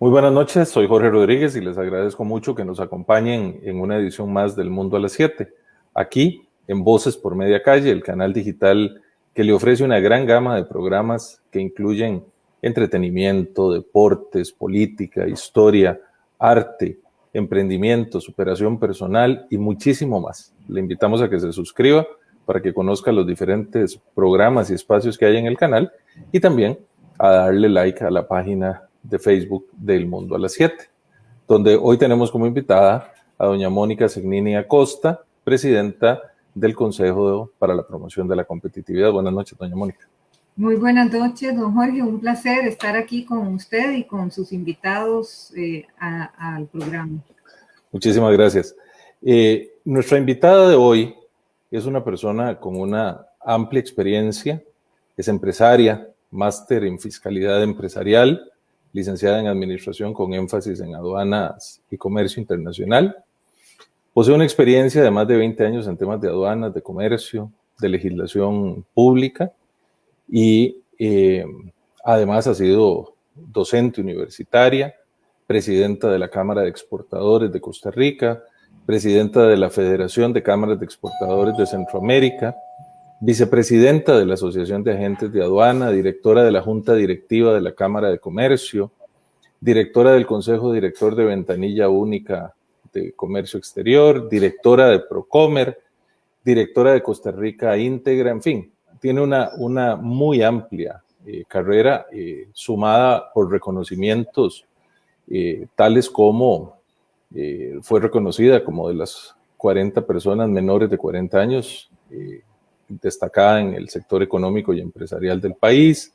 Muy buenas noches, soy Jorge Rodríguez y les agradezco mucho que nos acompañen en una edición más del Mundo a las 7, aquí en Voces por Media Calle, el canal digital que le ofrece una gran gama de programas que incluyen entretenimiento, deportes, política, historia, arte, emprendimiento, superación personal y muchísimo más. Le invitamos a que se suscriba para que conozca los diferentes programas y espacios que hay en el canal y también a darle like a la página de Facebook del Mundo a las 7, donde hoy tenemos como invitada a doña Mónica Segnini Acosta, presidenta del Consejo para la Promoción de la Competitividad. Buenas noches, doña Mónica. Muy buenas noches, don Jorge. Un placer estar aquí con usted y con sus invitados al programa. Muchísimas gracias. Nuestra invitada de hoy es una persona con una amplia experiencia, es empresaria, máster en fiscalidad empresarial, licenciada en administración con énfasis en aduanas y comercio internacional. Posee una experiencia de más de 20 años en temas de aduanas, de comercio, de legislación pública y además ha sido docente universitaria, presidenta de la Cámara de Exportadores de Costa Rica, presidenta de la Federación de Cámaras de Exportadores de Centroamérica, vicepresidenta de la Asociación de Agentes de Aduana, directora de la Junta Directiva de la Cámara de Comercio, directora del Consejo Director de Ventanilla Única de Comercio Exterior, directora de Procomer, directora de Costa Rica Íntegra, en fin, tiene una muy amplia carrera sumada por reconocimientos tales como fue reconocida como de las 40 personas menores de 40 años destacada en el sector económico y empresarial del país,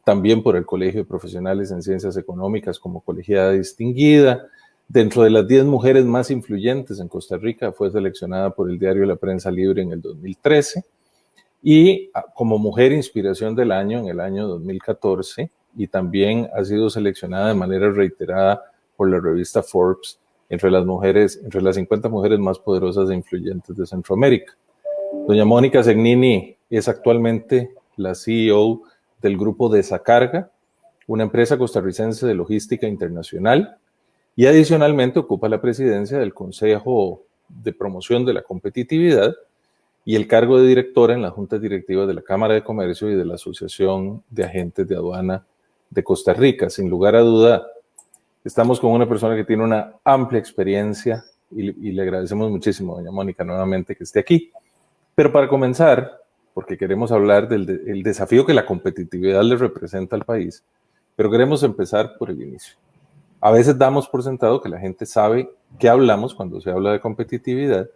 también por el Colegio de Profesionales en Ciencias Económicas como colegiada distinguida. Dentro de las 10 mujeres más influyentes en Costa Rica, fue seleccionada por el diario La Prensa Libre en el 2013 y como Mujer Inspiración del Año en el año 2014 y también ha sido seleccionada de manera reiterada por la revista Forbes entre las 50 mujeres más poderosas e influyentes de Centroamérica. Doña Mónica Segnini es actualmente la CEO del grupo Desacarga, una empresa costarricense de logística internacional, y adicionalmente ocupa la presidencia del Consejo de Promoción de la Competitividad y el cargo de directora en la Junta Directiva de la Cámara de Comercio y de la Asociación de Agentes de Aduana de Costa Rica. Sin lugar a duda, estamos con una persona que tiene una amplia experiencia y le agradecemos muchísimo, doña Mónica, nuevamente que esté aquí. Pero para comenzar, porque queremos hablar del desafío que la competitividad le representa al país, pero queremos empezar por el inicio. A veces damos por sentado que la gente sabe qué hablamos cuando se habla de competitividad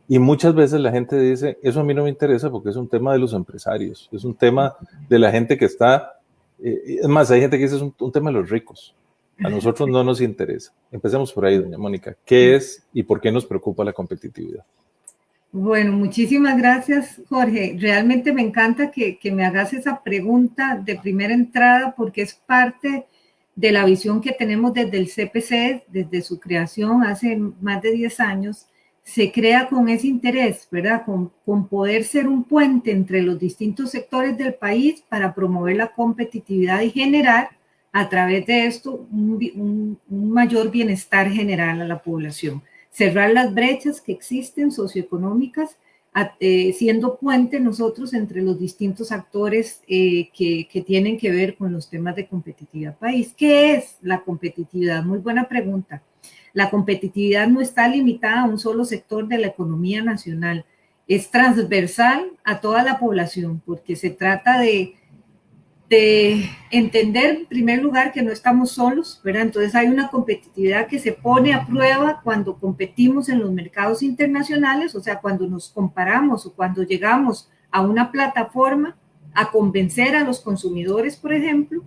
y muchas veces la gente dice, eso a mí no me interesa porque es un tema de los empresarios, es un tema de la gente que está, es más, hay gente que dice es un tema de los ricos. A nosotros no nos interesa. Empecemos por ahí, doña Mónica. ¿Qué es y por qué nos preocupa la competitividad? Bueno, muchísimas gracias, Jorge. Realmente me encanta que me hagas esa pregunta de primera entrada porque es parte de la visión que tenemos desde el CPC, desde su creación hace más de 10 años, se crea con ese interés, ¿verdad? Con poder ser un puente entre los distintos sectores del país para promover la competitividad y generar a través de esto un mayor bienestar general a la población. Cerrar las brechas que existen socioeconómicas, siendo puente nosotros entre los distintos actores que tienen que ver con los temas de competitividad país. ¿Qué es la competitividad? Muy buena pregunta. La competitividad no está limitada a un solo sector de la economía nacional, es transversal a toda la población, porque se trata de entender en primer lugar que no estamos solos, ¿verdad? Entonces hay una competitividad que se pone a prueba cuando competimos en los mercados internacionales, o sea, cuando nos comparamos o cuando llegamos a una plataforma a convencer a los consumidores, por ejemplo.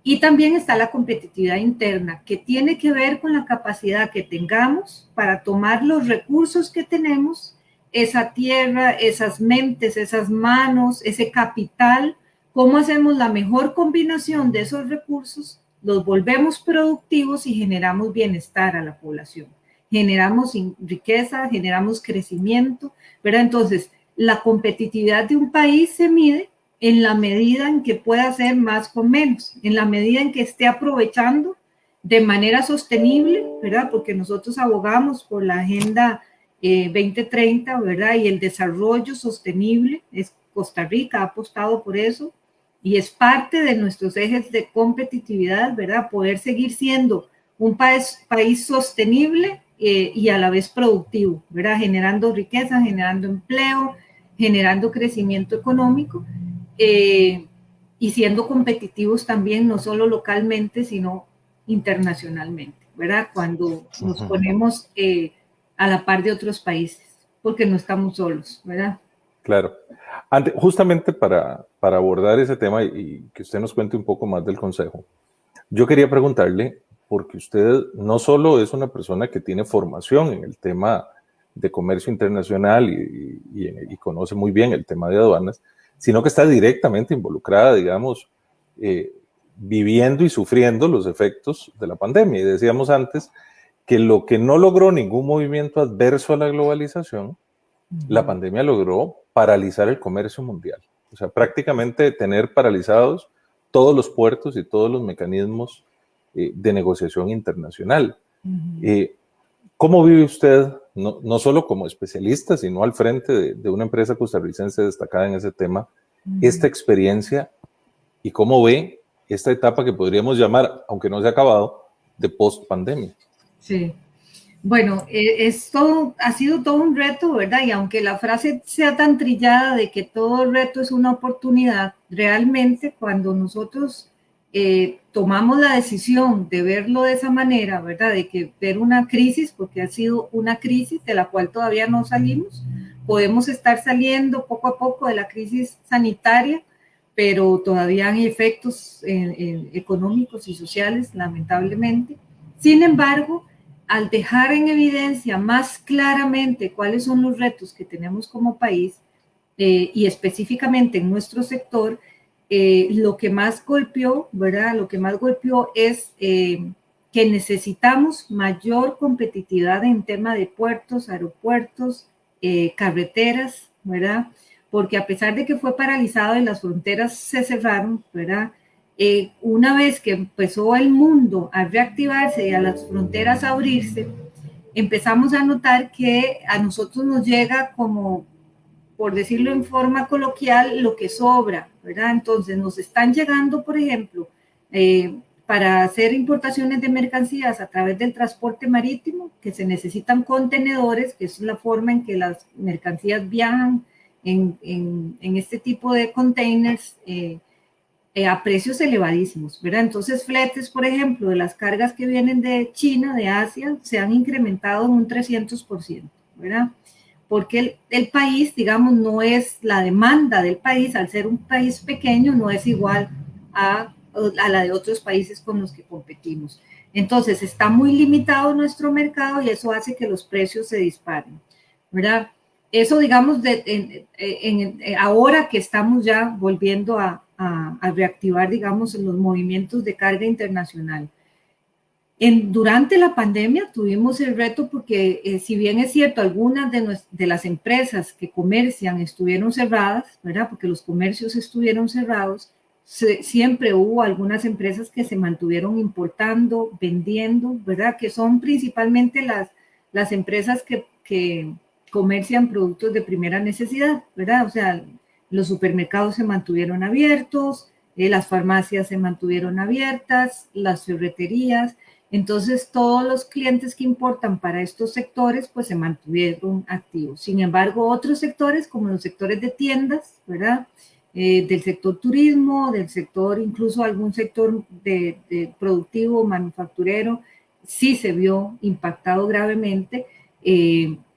Y también está la competitividad interna, que tiene que ver con la capacidad que tengamos para tomar los recursos que tenemos, esa tierra, esas mentes, esas manos, ese capital. ¿Cómo hacemos la mejor combinación de esos recursos? Los volvemos productivos y generamos bienestar a la población. Generamos riqueza, generamos crecimiento, ¿verdad? Entonces, la competitividad de un país se mide en la medida en que pueda hacer más con menos, en la medida en que esté aprovechando de manera sostenible, ¿verdad? Porque nosotros abogamos por la Agenda 2030, ¿verdad? Y el desarrollo sostenible, Costa Rica ha apostado por eso y es parte de nuestros ejes de competitividad, ¿verdad? Poder seguir siendo un país sostenible y a la vez productivo, ¿verdad? Generando riqueza, generando empleo, generando crecimiento económico y siendo competitivos también, no solo localmente, sino internacionalmente, ¿verdad? Cuando nos ponemos a la par de otros países, porque no estamos solos, ¿verdad? Claro. Justamente para abordar ese tema y que usted nos cuente un poco más del consejo, yo quería preguntarle, porque usted no solo es una persona que tiene formación en el tema de comercio internacional y conoce muy bien el tema de aduanas, sino que está directamente involucrada, digamos, viviendo y sufriendo los efectos de la pandemia. Y decíamos antes que lo que no logró ningún movimiento adverso a la globalización, la pandemia logró paralizar el comercio mundial. O sea, prácticamente tener paralizados todos los puertos y todos los mecanismos de negociación internacional. ¿Cómo vive usted, no solo como especialista, sino al frente de una empresa costarricense destacada en ese tema, esta experiencia y cómo ve esta etapa que podríamos llamar, aunque no se ha acabado, de post-pandemia? Sí. Bueno, ha sido todo un reto, ¿verdad? Y aunque la frase sea tan trillada de que todo reto es una oportunidad, realmente cuando nosotros tomamos la decisión de verlo de esa manera, ¿verdad? De que ver una crisis, porque ha sido una crisis de la cual todavía no salimos, podemos estar saliendo poco a poco de la crisis sanitaria, pero todavía hay efectos económicos y sociales, lamentablemente. Sin embargo, al dejar en evidencia más claramente cuáles son los retos que tenemos como país y específicamente en nuestro sector, lo que más golpeó, ¿verdad? Lo que más golpeó es que necesitamos mayor competitividad en tema de puertos, aeropuertos, carreteras, ¿verdad? Porque a pesar de que fue paralizado y las fronteras se cerraron, ¿verdad? Una vez que empezó el mundo a reactivarse y a las fronteras a abrirse, empezamos a notar que a nosotros nos llega como, por decirlo en forma coloquial, lo que sobra, ¿verdad? Entonces nos están llegando, por ejemplo, para hacer importaciones de mercancías a través del transporte marítimo, que se necesitan contenedores, que es la forma en que las mercancías viajan en este tipo de containers, a precios elevadísimos, ¿verdad? Entonces, fletes, por ejemplo, de las cargas que vienen de China, de Asia, se han incrementado en un 300%, ¿verdad? Porque el país, digamos, no es la demanda del país, al ser un país pequeño, no es igual a la de otros países con los que competimos. Entonces, está muy limitado nuestro mercado y eso hace que los precios se disparen, ¿verdad? Eso, digamos, ahora que estamos ya volviendo a reactivar, digamos, los movimientos de carga internacional. Durante la pandemia tuvimos el reto porque, si bien es cierto, algunas de las empresas que comercian estuvieron cerradas, ¿verdad? Porque los comercios estuvieron cerrados, siempre hubo algunas empresas que se mantuvieron importando, vendiendo, ¿verdad? Que son principalmente las empresas que comercian productos de primera necesidad, ¿verdad? O sea, los supermercados se mantuvieron abiertos, las farmacias se mantuvieron abiertas, las ferreterías. Entonces, todos los clientes que importan para estos sectores, pues se mantuvieron activos. Sin embargo, otros sectores, como los sectores de tiendas, ¿verdad? Del sector turismo, del sector, incluso algún sector de productivo, manufacturero, sí se vio impactado gravemente.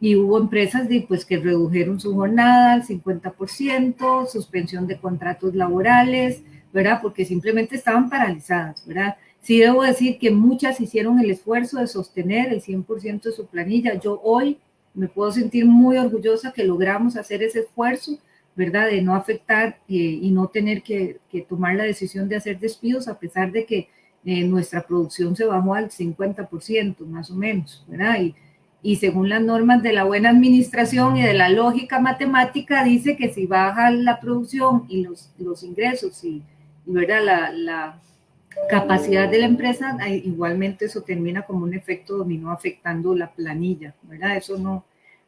Y hubo empresas pues, que redujeron su jornada al 50%, suspensión de contratos laborales, ¿verdad? Porque simplemente estaban paralizadas, ¿verdad? Sí debo decir que muchas hicieron el esfuerzo de sostener el 100% de su planilla. Yo hoy me puedo sentir muy orgullosa que logramos hacer ese esfuerzo, ¿verdad? De no afectar y no tener que tomar la decisión de hacer despidos a pesar de que nuestra producción se bajó al 50% más o menos, ¿verdad? Y según las normas de la buena administración y de la lógica matemática, dice que si baja la producción y los ingresos y ¿verdad? capacidad de la empresa, igualmente eso termina como un efecto dominó afectando la planilla, ¿verdad? Eso no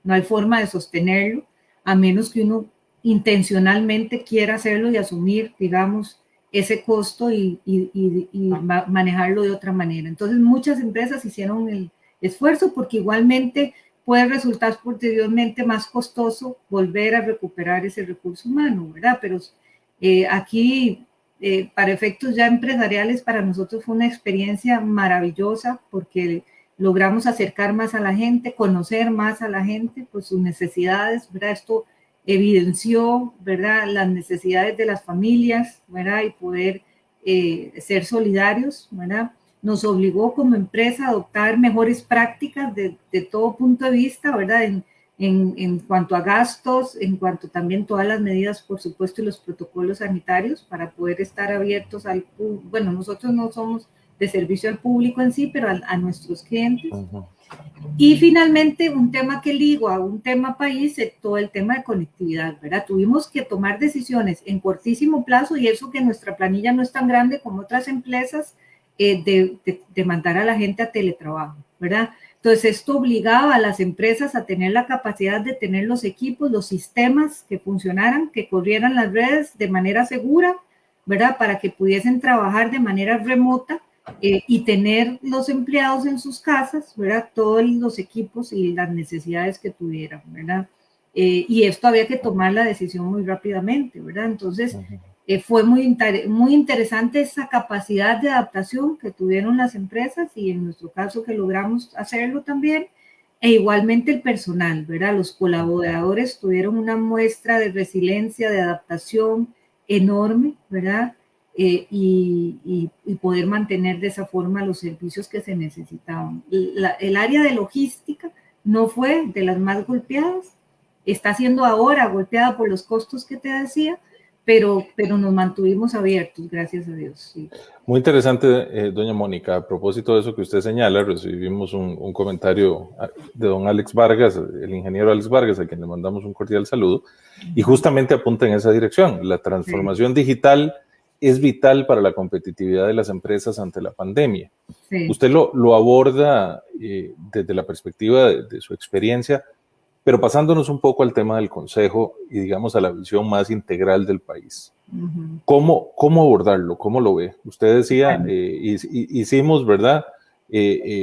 hay forma de sostenerlo, a menos que uno intencionalmente quiera hacerlo y asumir, digamos, ese costo y manejarlo de otra manera. Entonces, muchas empresas hicieron el esfuerzo porque igualmente puede resultar posteriormente más costoso volver a recuperar ese recurso humano, ¿verdad? Pero aquí, para efectos ya empresariales, para nosotros fue una experiencia maravillosa porque logramos acercar más a la gente, conocer más a la gente por sus necesidades, ¿verdad? Esto evidenció, ¿verdad?, las necesidades de las familias, ¿verdad?, y poder ser solidarios, ¿verdad? Nos obligó como empresa a adoptar mejores prácticas de todo punto de vista, ¿verdad?, en cuanto a gastos, en cuanto también todas las medidas, por supuesto, y los protocolos sanitarios para poder estar abiertos al público. Bueno, nosotros no somos de servicio al público en sí, pero a nuestros clientes. Uh-huh. Y finalmente, un tema que ligo a un tema país es todo el tema de conectividad, ¿verdad? Tuvimos que tomar decisiones en cortísimo plazo y eso que nuestra planilla no es tan grande como otras empresas, de mandar a la gente a teletrabajo, ¿verdad? Entonces, esto obligaba a las empresas a tener la capacidad de tener los equipos, los sistemas que funcionaran, que corrieran las redes de manera segura, ¿verdad? Para que pudiesen trabajar de manera remota y tener los empleados en sus casas, ¿verdad? Todos los equipos y las necesidades que tuvieran, ¿verdad? Y esto había que tomar la decisión muy rápidamente, ¿verdad? Entonces, fue muy interesante esa capacidad de adaptación que tuvieron las empresas y en nuestro caso que logramos hacerlo también, e igualmente el personal, ¿verdad? Los colaboradores tuvieron una muestra de resiliencia, de adaptación enorme, ¿verdad? Y poder mantener de esa forma los servicios que se necesitaban. El área de logística no fue de las más golpeadas, está siendo ahora golpeada por los costos que te decía, pero nos mantuvimos abiertos, gracias a Dios. Sí. Muy interesante, doña Mónica. A propósito de eso que usted señala, recibimos un comentario de don Alex Vargas, el ingeniero Alex Vargas, a quien le mandamos un cordial saludo, y justamente apunta en esa dirección. La transformación digital es vital para la competitividad de las empresas ante la pandemia. Sí. Usted lo aborda desde la perspectiva de su experiencia, pero pasándonos un poco al tema del consejo y digamos a la visión más integral del país. Uh-huh. ¿Cómo abordarlo? ¿Cómo lo ve? Usted decía, hicimos, ¿verdad?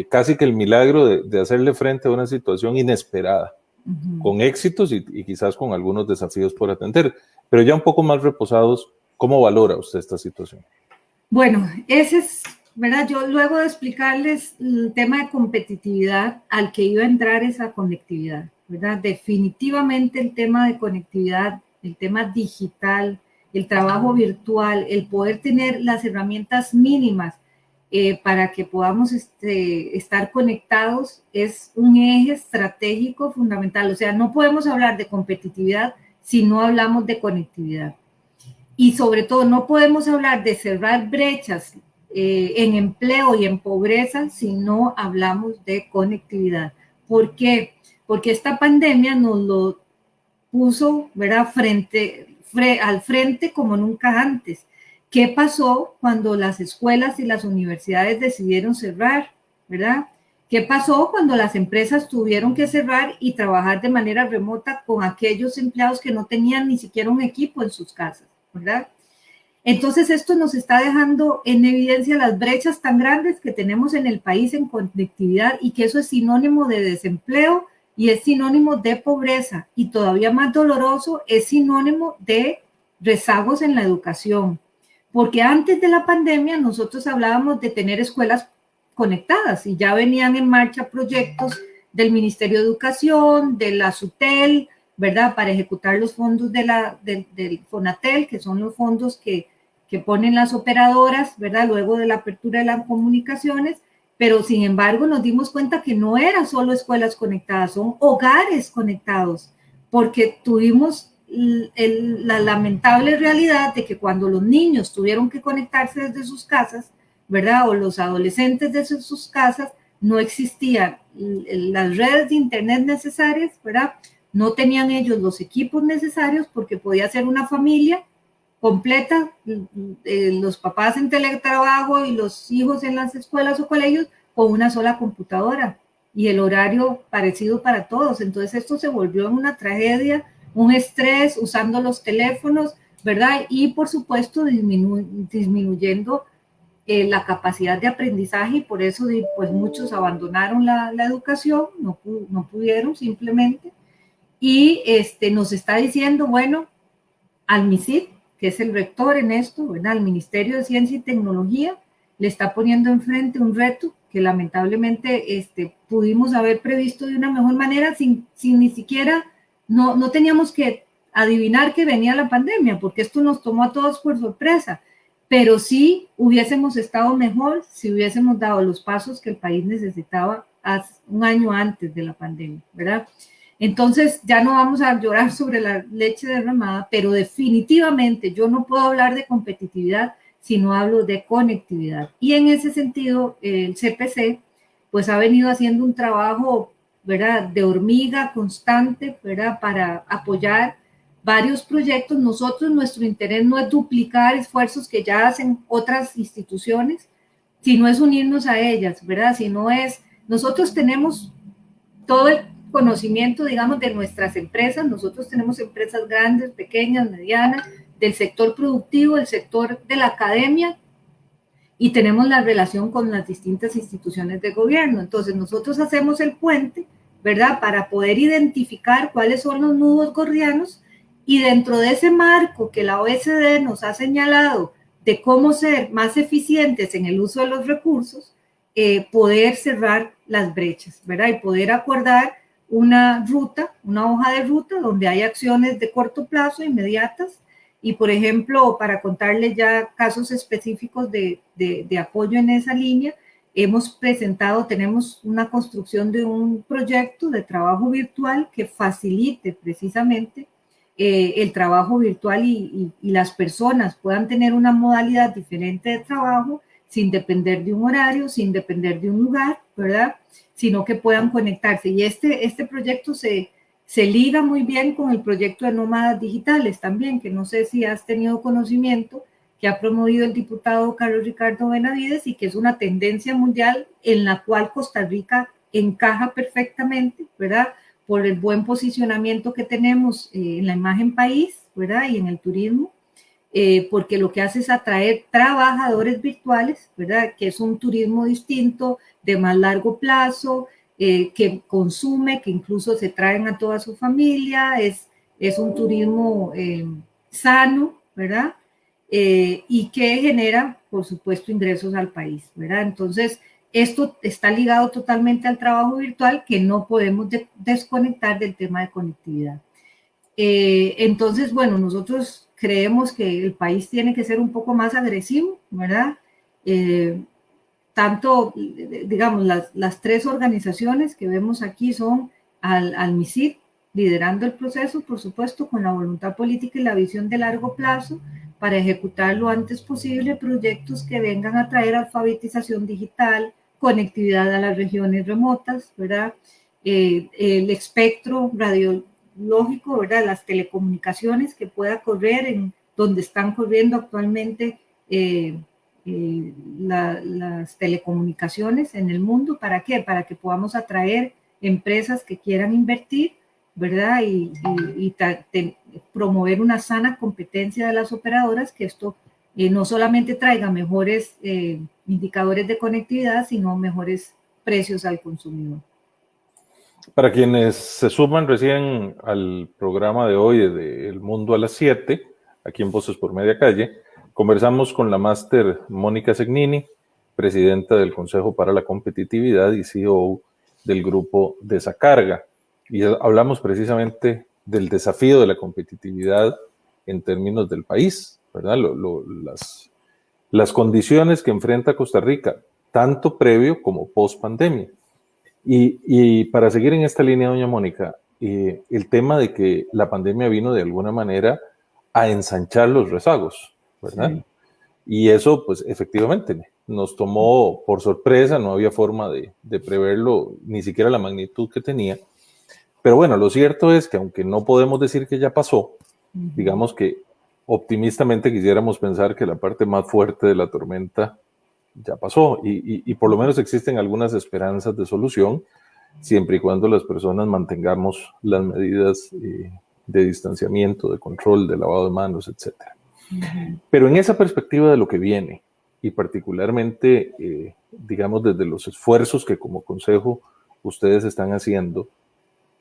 Casi que el milagro de hacerle frente a una situación inesperada, uh-huh, con éxitos y quizás con algunos desafíos por atender, pero ya un poco más reposados. ¿Cómo valora usted esta situación? Bueno, ese es, ¿verdad? Yo luego de explicarles el tema de competitividad, al que iba a entrar esa conectividad, ¿verdad? Definitivamente el tema de conectividad, el tema digital, el trabajo virtual, el poder tener las herramientas mínimas para que podamos estar conectados es un eje estratégico fundamental. O sea, no podemos hablar de competitividad si no hablamos de conectividad. Y sobre todo no podemos hablar de cerrar brechas en empleo y en pobreza si no hablamos de conectividad. ¿Por qué? Porque esta pandemia nos lo puso, ¿verdad?, al frente como nunca antes. ¿Qué pasó cuando las escuelas y las universidades decidieron cerrar, ¿verdad? ¿Qué pasó cuando las empresas tuvieron que cerrar y trabajar de manera remota con aquellos empleados que no tenían ni siquiera un equipo en sus casas, ¿verdad? Entonces esto nos está dejando en evidencia las brechas tan grandes que tenemos en el país en conectividad y que eso es sinónimo de desempleo y es sinónimo de pobreza y todavía más doloroso es sinónimo de rezagos en la educación. Porque antes de la pandemia nosotros hablábamos de tener escuelas conectadas y ya venían en marcha proyectos del Ministerio de Educación, de la SUTEL, ¿verdad?, para ejecutar los fondos del FONATEL, que son los fondos que ponen las operadoras, ¿verdad?, luego de la apertura de las comunicaciones, pero sin embargo nos dimos cuenta que no era solo escuelas conectadas, son hogares conectados, porque tuvimos la lamentable realidad de que cuando los niños tuvieron que conectarse desde sus casas, ¿verdad?, o los adolescentes desde sus casas, no existían las redes de internet necesarias, ¿verdad?, no tenían ellos los equipos necesarios porque podía ser una familia completa, los papás en teletrabajo y los hijos en las escuelas o colegios con una sola computadora y el horario parecido para todos. Entonces esto se volvió una tragedia, un estrés usando los teléfonos, ¿verdad? Y por supuesto disminuyendo la capacidad de aprendizaje y por eso pues muchos abandonaron la educación, no pudieron simplemente. Y nos está diciendo, bueno, al MISID, que es el rector en esto, ¿verdad? Al Ministerio de Ciencia y Tecnología, le está poniendo enfrente un reto que lamentablemente pudimos haber previsto de una mejor manera sin ni siquiera, no teníamos que adivinar que venía la pandemia, porque esto nos tomó a todos por sorpresa, pero sí hubiésemos estado mejor si hubiésemos dado los pasos que el país necesitaba hace un año antes de la pandemia, ¿verdad? Entonces, ya no vamos a llorar sobre la leche derramada, pero definitivamente yo no puedo hablar de competitividad si no hablo de conectividad. Y en ese sentido, el CPC, pues ha venido haciendo un trabajo, ¿verdad?, de hormiga constante, ¿verdad?, para apoyar varios proyectos. Nosotros, nuestro interés no es duplicar esfuerzos que ya hacen otras instituciones, sino es unirnos a ellas, ¿verdad? Sino es, nosotros tenemos todo el conocimiento, digamos, de nuestras empresas. Nosotros tenemos empresas grandes, pequeñas, medianas, del sector productivo, del sector de la academia, y tenemos la relación con las distintas instituciones de gobierno. Entonces, nosotros hacemos el puente, ¿verdad?, para poder identificar cuáles son los nudos gordianos, y dentro de ese marco que la OECD nos ha señalado de cómo ser más eficientes en el uso de los recursos, poder cerrar las brechas, ¿verdad? Y poder acordar una ruta, una hoja de ruta donde hay acciones de corto plazo, inmediatas. Y, por ejemplo, para contarles ya casos específicos de apoyo en esa línea, tenemos una construcción de un proyecto de trabajo virtual que facilite precisamente el trabajo virtual y las personas puedan tener una modalidad diferente de trabajo sin depender de un horario, sin depender de un lugar, ¿verdad?, sino que puedan conectarse. Y este proyecto se liga muy bien con el proyecto de nómadas digitales también, que no sé si has tenido conocimiento, que ha promovido el diputado Carlos Ricardo Benavides y que es una tendencia mundial en la cual Costa Rica encaja perfectamente, ¿verdad?, por el buen posicionamiento que tenemos en la imagen país, ¿verdad?, y en el turismo, porque lo que hace es atraer trabajadores virtuales, ¿verdad?, que es un turismo distinto, de más largo plazo, que consume, que incluso se traen a toda su familia, es un turismo sano, ¿verdad?, y que genera, por supuesto, ingresos al país, ¿verdad? Entonces, esto está ligado totalmente al trabajo virtual, que no podemos desconectar del tema de conectividad. Entonces, bueno, nosotros creemos que el país tiene que ser un poco más agresivo, ¿verdad? Tanto, digamos, las tres organizaciones que vemos aquí son al MISID, liderando el proceso, por supuesto, con la voluntad política y la visión de largo plazo para ejecutar lo antes posible proyectos que vengan a traer alfabetización digital, conectividad a las regiones remotas, ¿verdad? El espectro radiológico, ¿verdad?, las telecomunicaciones que pueda correr en donde están corriendo actualmente las telecomunicaciones en el mundo. ¿Para qué? Para que podamos atraer empresas que quieran invertir, ¿verdad? Y promover una sana competencia de las operadoras, que esto no solamente traiga mejores indicadores de conectividad, sino mejores precios al consumidor. Para quienes se suman recién al programa de hoy de El Mundo a las 7, aquí en Voces por Media Calle, conversamos con la máster Mónica Segnini, presidenta del Consejo para la Competitividad y CEO del grupo Desacarga. Y hablamos precisamente del desafío de la competitividad en términos del país, ¿verdad? Las condiciones que enfrenta Costa Rica, tanto previo como post pandemia. Y para seguir en esta línea, doña Mónica, el tema de que la pandemia vino de alguna manera a ensanchar los rezagos, ¿verdad? Sí. Y eso, pues, efectivamente, nos tomó por sorpresa, no había forma de preverlo, ni siquiera la magnitud que tenía. Pero bueno, lo cierto es que aunque no podemos decir que ya pasó, digamos que optimistamente quisiéramos pensar que la parte más fuerte de la tormenta ya pasó y por lo menos existen algunas esperanzas de solución, siempre y cuando las personas mantengamos las medidas de distanciamiento, de control, de lavado de manos, etc. Pero en esa perspectiva de lo que viene, y particularmente, digamos, desde los esfuerzos que como consejo ustedes están haciendo,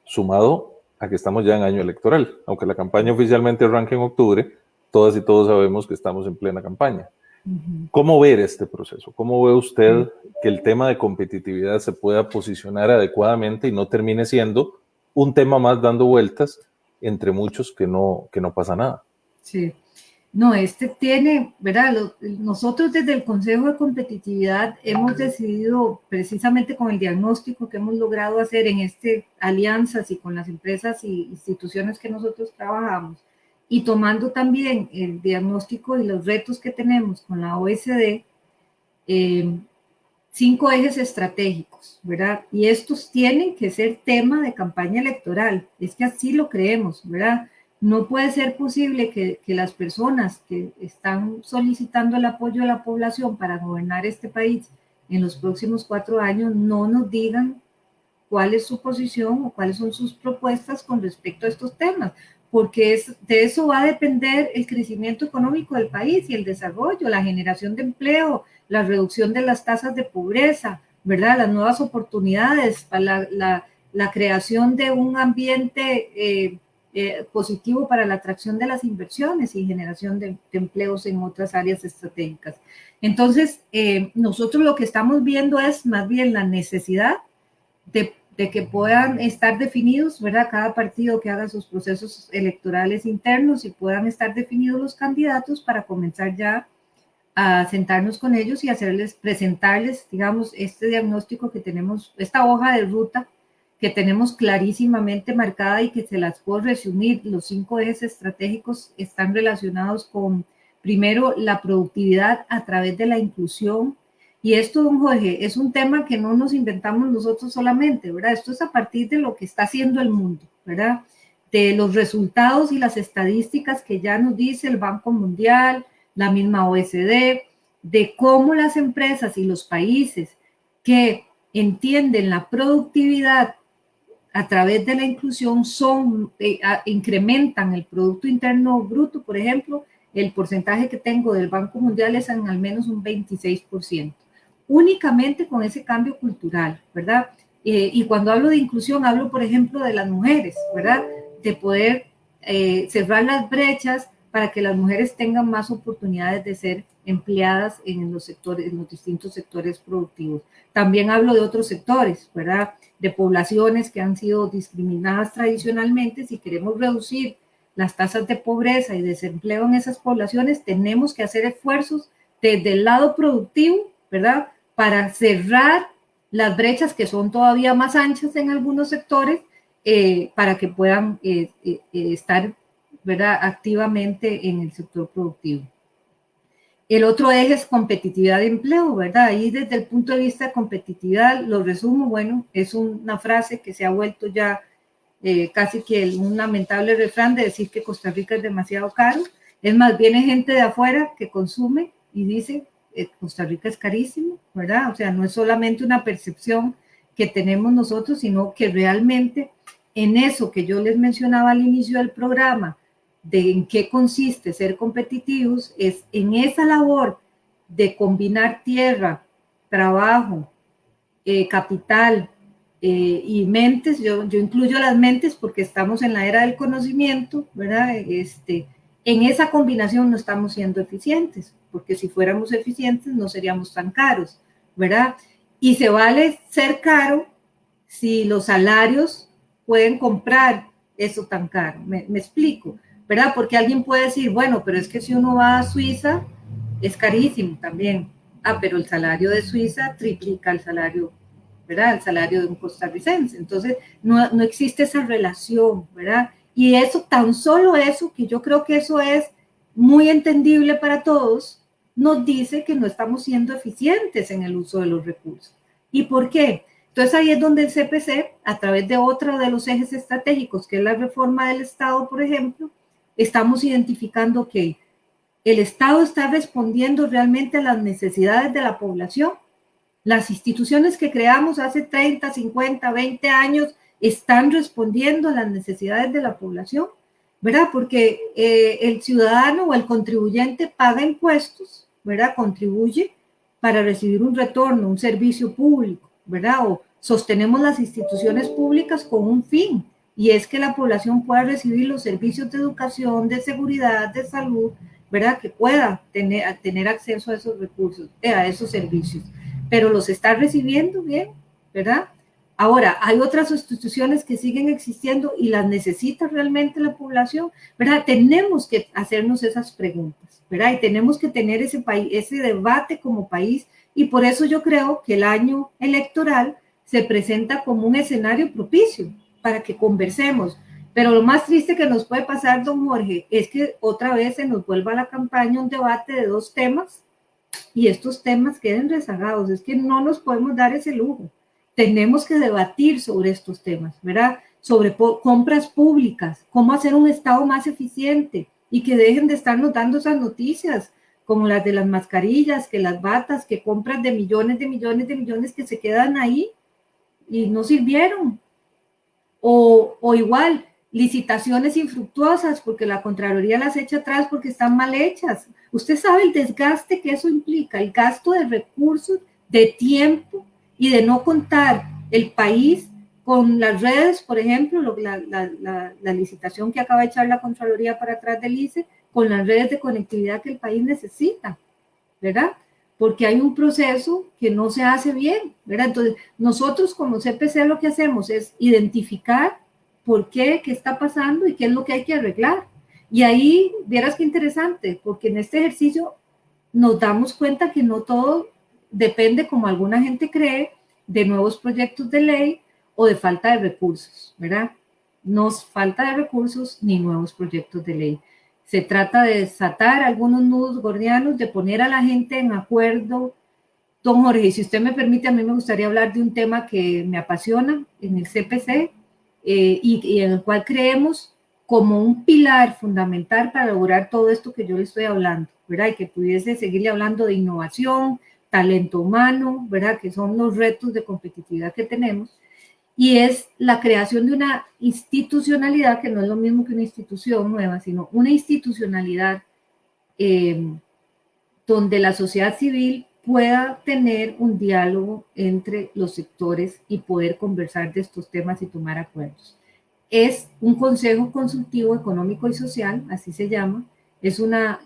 sumado a que estamos ya en año electoral, aunque la campaña oficialmente arranque en octubre, todas y todos sabemos que estamos en plena campaña. ¿Cómo ver este proceso? ¿Cómo ve usted que el tema de competitividad se pueda posicionar adecuadamente y no termine siendo un tema más dando vueltas entre muchos que no pasa nada? Sí. No, este tiene, ¿verdad? Nosotros desde el Consejo de Competitividad hemos decidido, precisamente con el diagnóstico que hemos logrado hacer en alianzas y con las empresas y instituciones que nosotros trabajamos, y tomando también el diagnóstico y los retos que tenemos con la OECD, 5 ejes estratégicos, ¿verdad? Y estos tienen que ser tema de campaña electoral, es que así lo creemos, ¿verdad? No puede ser posible que las personas que están solicitando el apoyo de la población para gobernar este país en los próximos 4 años no nos digan cuál es su posición o cuáles son sus propuestas con respecto a estos temas, porque de eso va a depender el crecimiento económico del país y el desarrollo, la generación de empleo, la reducción de las tasas de pobreza, ¿verdad? Las nuevas oportunidades, la creación de un ambiente positivo para la atracción de las inversiones y generación de empleos en otras áreas estratégicas. Entonces, nosotros lo que estamos viendo es más bien la necesidad de que puedan estar definidos, ¿verdad? Cada partido que haga sus procesos electorales internos y puedan estar definidos los candidatos para comenzar ya a sentarnos con ellos y presentarles, digamos, este diagnóstico que tenemos, esta hoja de ruta que tenemos clarísimamente marcada y que se las puedo resumir. Los 5 ejes estratégicos están relacionados con, primero, la productividad a través de la inclusión. Y esto, don Jorge, es un tema que no nos inventamos nosotros solamente, ¿verdad? Esto es a partir de lo que está haciendo el mundo, ¿verdad? De los resultados y las estadísticas que ya nos dice el Banco Mundial, la misma OECD, de cómo las empresas y los países que entienden la productividad a través de la inclusión incrementan el Producto Interno Bruto, por ejemplo, el porcentaje que tengo del Banco Mundial es en al menos un 26%. Únicamente con ese cambio cultural, ¿verdad? Y cuando hablo de inclusión, hablo, por ejemplo, de las mujeres, ¿verdad? De poder cerrar las brechas para que las mujeres tengan más oportunidades de ser empleadas en los sectores, en los distintos sectores productivos. También hablo de otros sectores, ¿verdad? De poblaciones que han sido discriminadas tradicionalmente. Si queremos reducir las tasas de pobreza y desempleo en esas poblaciones, tenemos que hacer esfuerzos desde el lado productivo, ¿verdad? Para cerrar las brechas que son todavía más anchas en algunos sectores, para que puedan estar, ¿verdad?, activamente en el sector productivo. El otro eje es competitividad de empleo, ¿verdad? Ahí desde el punto de vista de competitividad, lo resumo, bueno, es una frase que se ha vuelto ya casi que un lamentable refrán de decir que Costa Rica es demasiado caro. Es más, viene gente de afuera que consume y dice, Costa Rica es carísimo, ¿verdad? O sea, no es solamente una percepción que tenemos nosotros, sino que realmente en eso que yo les mencionaba al inicio del programa, de en qué consiste ser competitivos, es en esa labor de combinar tierra, trabajo, capital y mentes. Yo incluyo las mentes porque estamos en la era del conocimiento, ¿verdad? En esa combinación no estamos siendo eficientes, porque si fuéramos eficientes no seríamos tan caros, ¿verdad? Y se vale ser caro si los salarios pueden comprar eso tan caro. Me explico, ¿verdad? Porque alguien puede decir, bueno, pero es que si uno va a Suiza, es carísimo también. Ah, pero el salario de Suiza triplica el salario, ¿verdad? El salario de un costarricense. Entonces, no existe esa relación, ¿verdad? Y eso, tan solo eso, que yo creo que eso es muy entendible para todos, nos dice que no estamos siendo eficientes en el uso de los recursos. ¿Y por qué? Entonces ahí es donde el CPC, a través de otro de los ejes estratégicos, que es la reforma del Estado, por ejemplo, estamos identificando que el Estado está respondiendo realmente a las necesidades de la población. Las instituciones que creamos hace 30, 50, 20 años están respondiendo a las necesidades de la población, ¿verdad? Porque el ciudadano o el contribuyente paga impuestos, ¿verdad? Contribuye para recibir un retorno, un servicio público, ¿verdad? O sostenemos las instituciones públicas con un fin, y es que la población pueda recibir los servicios de educación, de seguridad, de salud, ¿verdad? Que pueda tener acceso a esos recursos, a esos servicios. Pero los está recibiendo bien, ¿verdad? Ahora, hay otras instituciones que siguen existiendo y las necesita realmente la población, ¿verdad? Tenemos que hacernos esas preguntas, ¿verdad? Y tenemos que tener ese debate como país, y por eso yo creo que el año electoral se presenta como un escenario propicio para que conversemos. Pero lo más triste que nos puede pasar, don Jorge, es que otra vez se nos vuelva a la campaña un debate de dos temas y estos temas queden rezagados. Es que no nos podemos dar ese lujo. Tenemos que debatir sobre estos temas, ¿verdad? Sobre compras públicas, cómo hacer un Estado más eficiente y que dejen de estarnos dando esas noticias como las de las mascarillas, que las batas, que compras de millones, de millones, de millones que se quedan ahí y no sirvieron. O igual, licitaciones infructuosas porque la Contraloría las echa atrás porque están mal hechas. Usted sabe el desgaste que eso implica, el gasto de recursos, de tiempo y de no contar el país con las redes, por ejemplo, la licitación que acaba de echar la Contraloría para atrás del ICE, con las redes de conectividad que el país necesita, ¿verdad? Porque hay un proceso que no se hace bien, ¿verdad? Entonces, nosotros como CPC lo que hacemos es identificar por qué está pasando y qué es lo que hay que arreglar. Y ahí, vieras qué interesante, porque en este ejercicio nos damos cuenta que no todo depende, como alguna gente cree, de nuevos proyectos de ley o de falta de recursos, ¿verdad? No falta de recursos ni nuevos proyectos de ley. Se trata de desatar algunos nudos gordianos, de poner a la gente en acuerdo. Don Jorge, si usted me permite, a mí me gustaría hablar de un tema que me apasiona en el CPC y en el cual creemos como un pilar fundamental para lograr todo esto que yo le estoy hablando, ¿verdad? Y que pudiese seguirle hablando de innovación, talento humano, ¿verdad? Que son los retos de competitividad que tenemos. Y es la creación de una institucionalidad, que no es lo mismo que una institución nueva, sino una institucionalidad donde la sociedad civil pueda tener un diálogo entre los sectores y poder conversar de estos temas y tomar acuerdos. Es un Consejo Consultivo Económico y Social, así se llama. Es una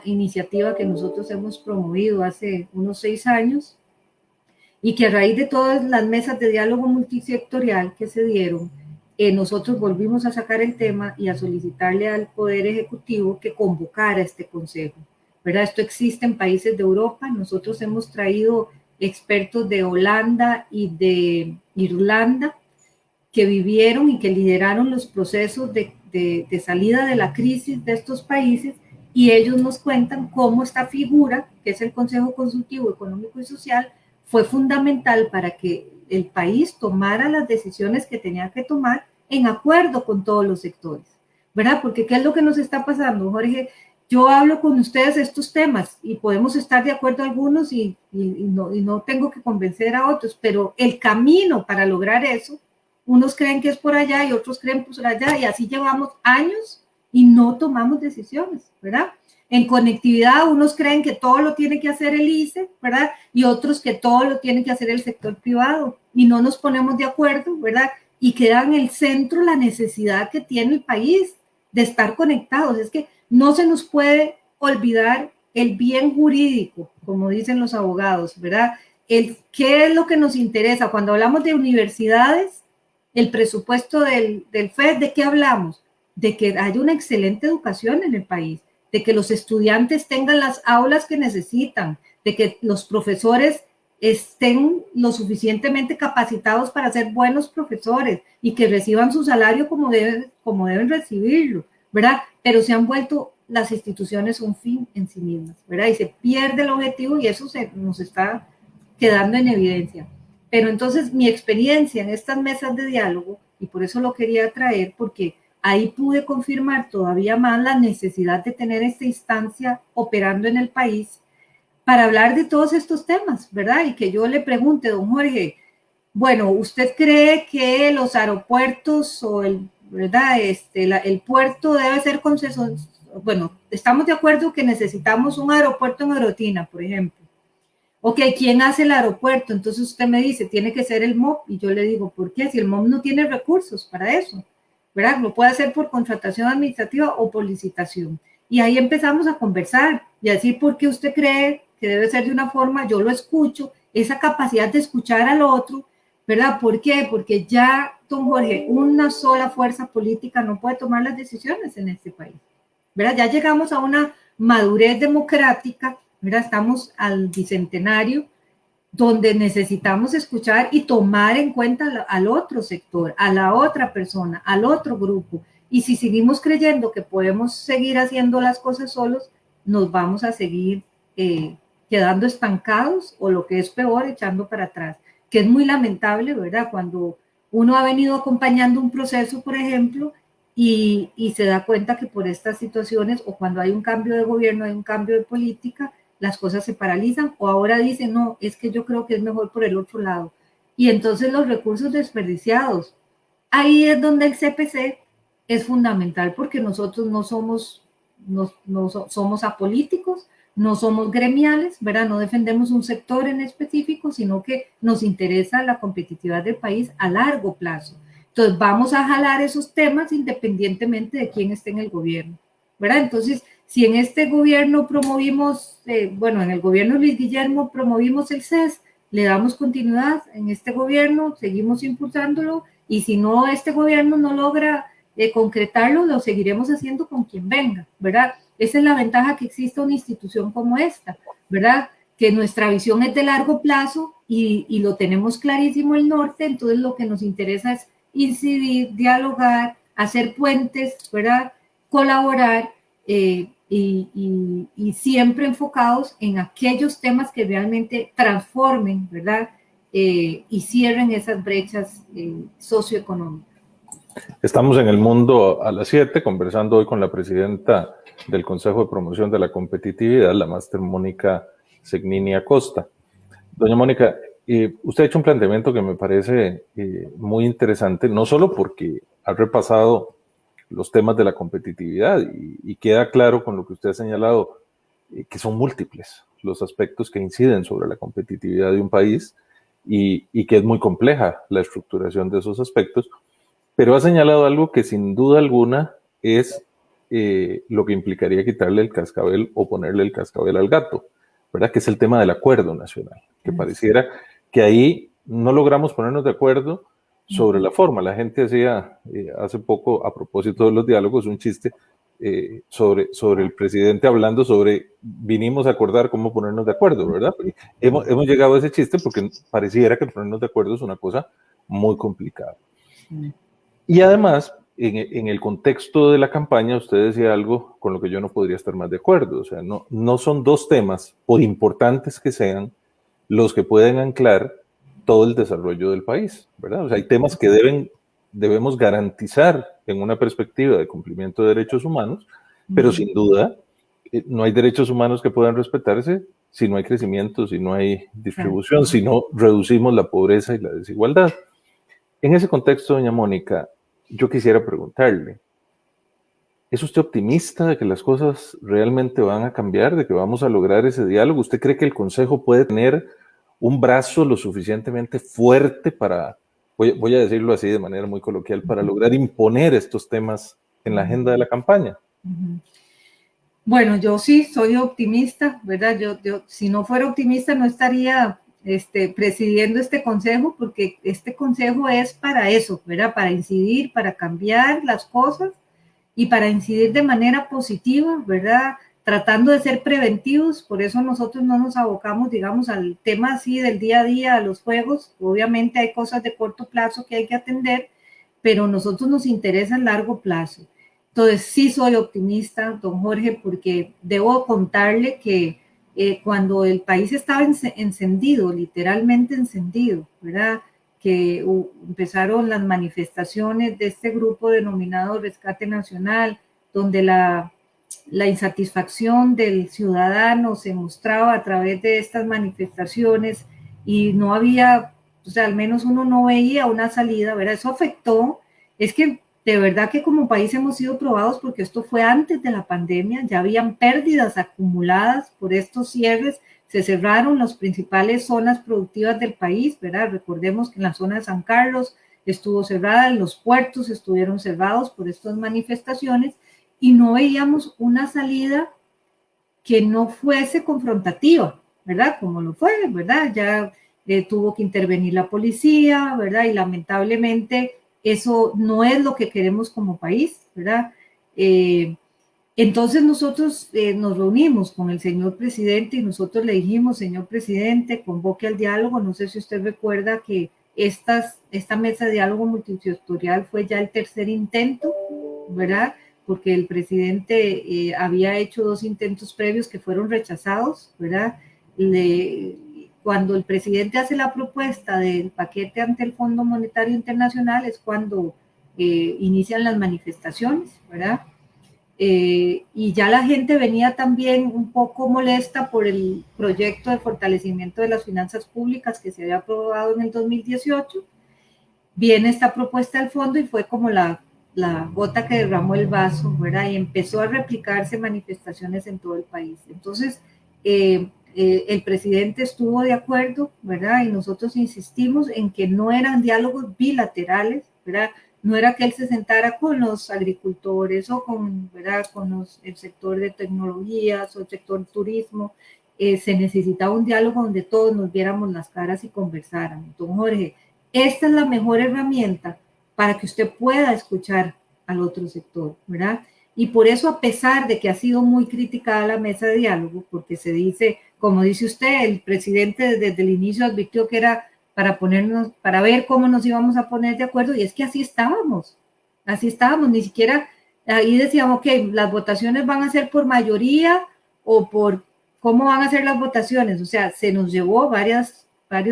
iniciativa que nosotros hemos promovido hace unos 6 años y que a raíz de todas las mesas de diálogo multisectorial que se dieron, nosotros volvimos a sacar el tema y a solicitarle al Poder Ejecutivo que convocara este consejo, ¿verdad? Esto existe en países de Europa. Nosotros hemos traído expertos de Holanda y de Irlanda que vivieron y que lideraron los procesos de salida de la crisis de estos países, y ellos nos cuentan cómo esta figura, que es el Consejo Consultivo Económico y Social, fue fundamental para que el país tomara las decisiones que tenía que tomar en acuerdo con todos los sectores, ¿verdad? Porque ¿qué es lo que nos está pasando, Jorge? Yo hablo con ustedes estos temas y podemos estar de acuerdo algunos y no tengo que convencer a otros, pero el camino para lograr eso, unos creen que es por allá y otros creen por allá, y así llevamos años y no tomamos decisiones, ¿verdad? En conectividad, unos creen que todo lo tiene que hacer el ICE, ¿verdad? Y otros que todo lo tiene que hacer el sector privado, y no nos ponemos de acuerdo, ¿verdad? Y queda en el centro la necesidad que tiene el país de estar conectados. Es que no se nos puede olvidar el bien jurídico, como dicen los abogados, ¿verdad? ¿Qué es lo que nos interesa? Cuando hablamos de universidades, el presupuesto del FED, ¿de qué hablamos? De que haya una excelente educación en el país, de que los estudiantes tengan las aulas que necesitan, de que los profesores estén lo suficientemente capacitados para ser buenos profesores y que reciban su salario como deben recibirlo, ¿verdad? Pero se han vuelto las instituciones un fin en sí mismas, ¿verdad? Y se pierde el objetivo y eso nos está quedando en evidencia. Pero entonces mi experiencia en estas mesas de diálogo, y por eso lo quería traer, porque ahí pude confirmar todavía más la necesidad de tener esta instancia operando en el país para hablar de todos estos temas, ¿verdad? Y que yo le pregunte, don Jorge, bueno, ¿usted cree que los aeropuertos o ¿verdad? El puerto debe ser concesión? Bueno, estamos de acuerdo que necesitamos un aeropuerto en Orotina, por ejemplo. Ok, ¿quién hace el aeropuerto? Entonces usted me dice, tiene que ser el MOP. Y yo le digo, ¿por qué? Si el MOP no tiene recursos para eso, ¿verdad? Lo puede hacer por contratación administrativa o por licitación. Y ahí empezamos a conversar y a decir por qué usted cree que debe ser de una forma, yo lo escucho, esa capacidad de escuchar al otro, ¿verdad? ¿Por qué? Porque ya, don Jorge, una sola fuerza política no puede tomar las decisiones en este país, ¿verdad? Ya llegamos a una madurez democrática, ¿verdad? Estamos al bicentenario, donde necesitamos escuchar y tomar en cuenta al otro sector, a la otra persona, al otro grupo. Y si seguimos creyendo que podemos seguir haciendo las cosas solos, nos vamos a seguir quedando estancados o lo que es peor, echando para atrás, que es muy lamentable, ¿verdad? Cuando uno ha venido acompañando un proceso, por ejemplo, y se da cuenta que por estas situaciones o cuando hay un cambio de gobierno, hay un cambio de política, las cosas se paralizan o ahora dicen, no, es que yo creo que es mejor por el otro lado. Y entonces los recursos desperdiciados. Ahí es donde el CPC es fundamental porque nosotros no somos, somos apolíticos, no somos gremiales, ¿verdad? No defendemos un sector en específico, sino que nos interesa la competitividad del país a largo plazo. Entonces vamos a jalar esos temas independientemente de quién esté en el gobierno, ¿verdad? Entonces, si en este gobierno promovimos, bueno, en el gobierno Luis Guillermo promovimos el CES, le damos continuidad en este gobierno, seguimos impulsándolo, y si no, este gobierno no logra concretarlo, lo seguiremos haciendo con quien venga, ¿verdad? Esa es la ventaja que existe una institución como esta, ¿verdad? Que nuestra visión es de largo plazo y lo tenemos clarísimo el norte, entonces lo que nos interesa es incidir, dialogar, hacer puentes, ¿verdad? Colaborar y siempre enfocados en aquellos temas que realmente transformen, ¿verdad? Y cierren esas brechas socioeconómicas. Estamos en El Mundo a las 7, conversando hoy con la presidenta del Consejo de Promoción de la Competitividad, la máster Mónica Segnini Acosta. Doña Mónica, usted ha hecho un planteamiento que me parece muy interesante, no solo porque ha repasado los temas de la competitividad y queda claro con lo que usted ha señalado, que son múltiples los aspectos que inciden sobre la competitividad de un país y que es muy compleja la estructuración de esos aspectos, pero ha señalado algo que sin duda alguna es lo que implicaría quitarle el cascabel o ponerle el cascabel al gato, ¿verdad? Que es el tema del acuerdo nacional, que pareciera que ahí no logramos ponernos de acuerdo sobre la forma. La gente hacía hace poco, a propósito de los diálogos, un chiste sobre el presidente hablando sobre vinimos a acordar cómo ponernos de acuerdo, ¿verdad? Hemos llegado a ese chiste porque pareciera que ponernos de acuerdo es una cosa muy complicada. Y además, en el contexto de la campaña, usted decía algo con lo que yo no podría estar más de acuerdo. O sea, no son dos temas, por importantes que sean, los que pueden anclar todo el desarrollo del país, ¿verdad? O sea, hay temas que debemos garantizar en una perspectiva de cumplimiento de derechos humanos, pero sin duda no hay derechos humanos que puedan respetarse si no hay crecimiento, si no hay distribución, si no reducimos la pobreza y la desigualdad. En ese contexto, doña Mónica, yo quisiera preguntarle, ¿es usted optimista de que las cosas realmente van a cambiar, de que vamos a lograr ese diálogo? ¿Usted cree que el Consejo puede tener un brazo lo suficientemente fuerte para, voy a decirlo así de manera muy coloquial, para lograr imponer estos temas en la agenda de la campaña? Bueno, yo sí soy optimista, ¿verdad? Yo si no fuera optimista no estaría presidiendo este consejo, porque este consejo es para eso, ¿verdad? Para incidir, para cambiar las cosas y para incidir de manera positiva, ¿verdad? Tratando de ser preventivos, por eso nosotros no nos abocamos, digamos, al tema así del día a día, a los juegos. Obviamente hay cosas de corto plazo que hay que atender, pero a nosotros nos interesa el largo plazo. Entonces, sí soy optimista, don Jorge, porque debo contarle que cuando el país estaba encendido, literalmente encendido, ¿verdad? empezaron las manifestaciones de este grupo denominado Rescate Nacional, donde la insatisfacción del ciudadano se mostraba a través de estas manifestaciones y no había, o sea, al menos uno no veía una salida, ¿verdad? Eso afectó, es que de verdad que como país hemos sido probados porque esto fue antes de la pandemia, ya habían pérdidas acumuladas por estos cierres, se cerraron las principales zonas productivas del país, ¿verdad? Recordemos que en la zona de San Carlos estuvo cerrada, los puertos estuvieron cerrados por estas manifestaciones y no veíamos una salida que no fuese confrontativa, ¿verdad? Como lo fue, ¿verdad? Ya tuvo que intervenir la policía, ¿verdad? Y lamentablemente eso no es lo que queremos como país, ¿verdad? Entonces nosotros nos reunimos con el señor presidente y nosotros le dijimos, señor presidente, convoque al diálogo. No sé si usted recuerda que esta mesa de diálogo multisectorial fue ya el tercer intento, ¿verdad? Porque el presidente había hecho 2 intentos previos que fueron rechazados, ¿verdad? Cuando el presidente hace la propuesta del paquete ante el Fondo Monetario Internacional es cuando inician las manifestaciones, ¿verdad? Y ya la gente venía también un poco molesta por el proyecto de fortalecimiento de las finanzas públicas que se había aprobado en el 2018. Viene esta propuesta del fondo y fue como la gota que derramó el vaso, ¿verdad? Y empezó a replicarse manifestaciones en todo el país. Entonces, el presidente estuvo de acuerdo, ¿verdad? Y nosotros insistimos en que no eran diálogos bilaterales, ¿verdad? No era que él se sentara con los agricultores o con, ¿verdad? Con el sector de tecnologías o el sector turismo. Se necesitaba un diálogo donde todos nos viéramos las caras y conversáramos. Don Jorge, esta es la mejor herramienta para que usted pueda escuchar al otro sector, ¿verdad? Y por eso, a pesar de que ha sido muy criticada la mesa de diálogo, porque se dice, como dice usted, el presidente desde el inicio advirtió que era para ver cómo nos íbamos a poner de acuerdo, y es que así estábamos, ni siquiera ahí decíamos, ok, las votaciones van a ser por mayoría o por cómo van a ser las votaciones, o sea, se nos llevó varios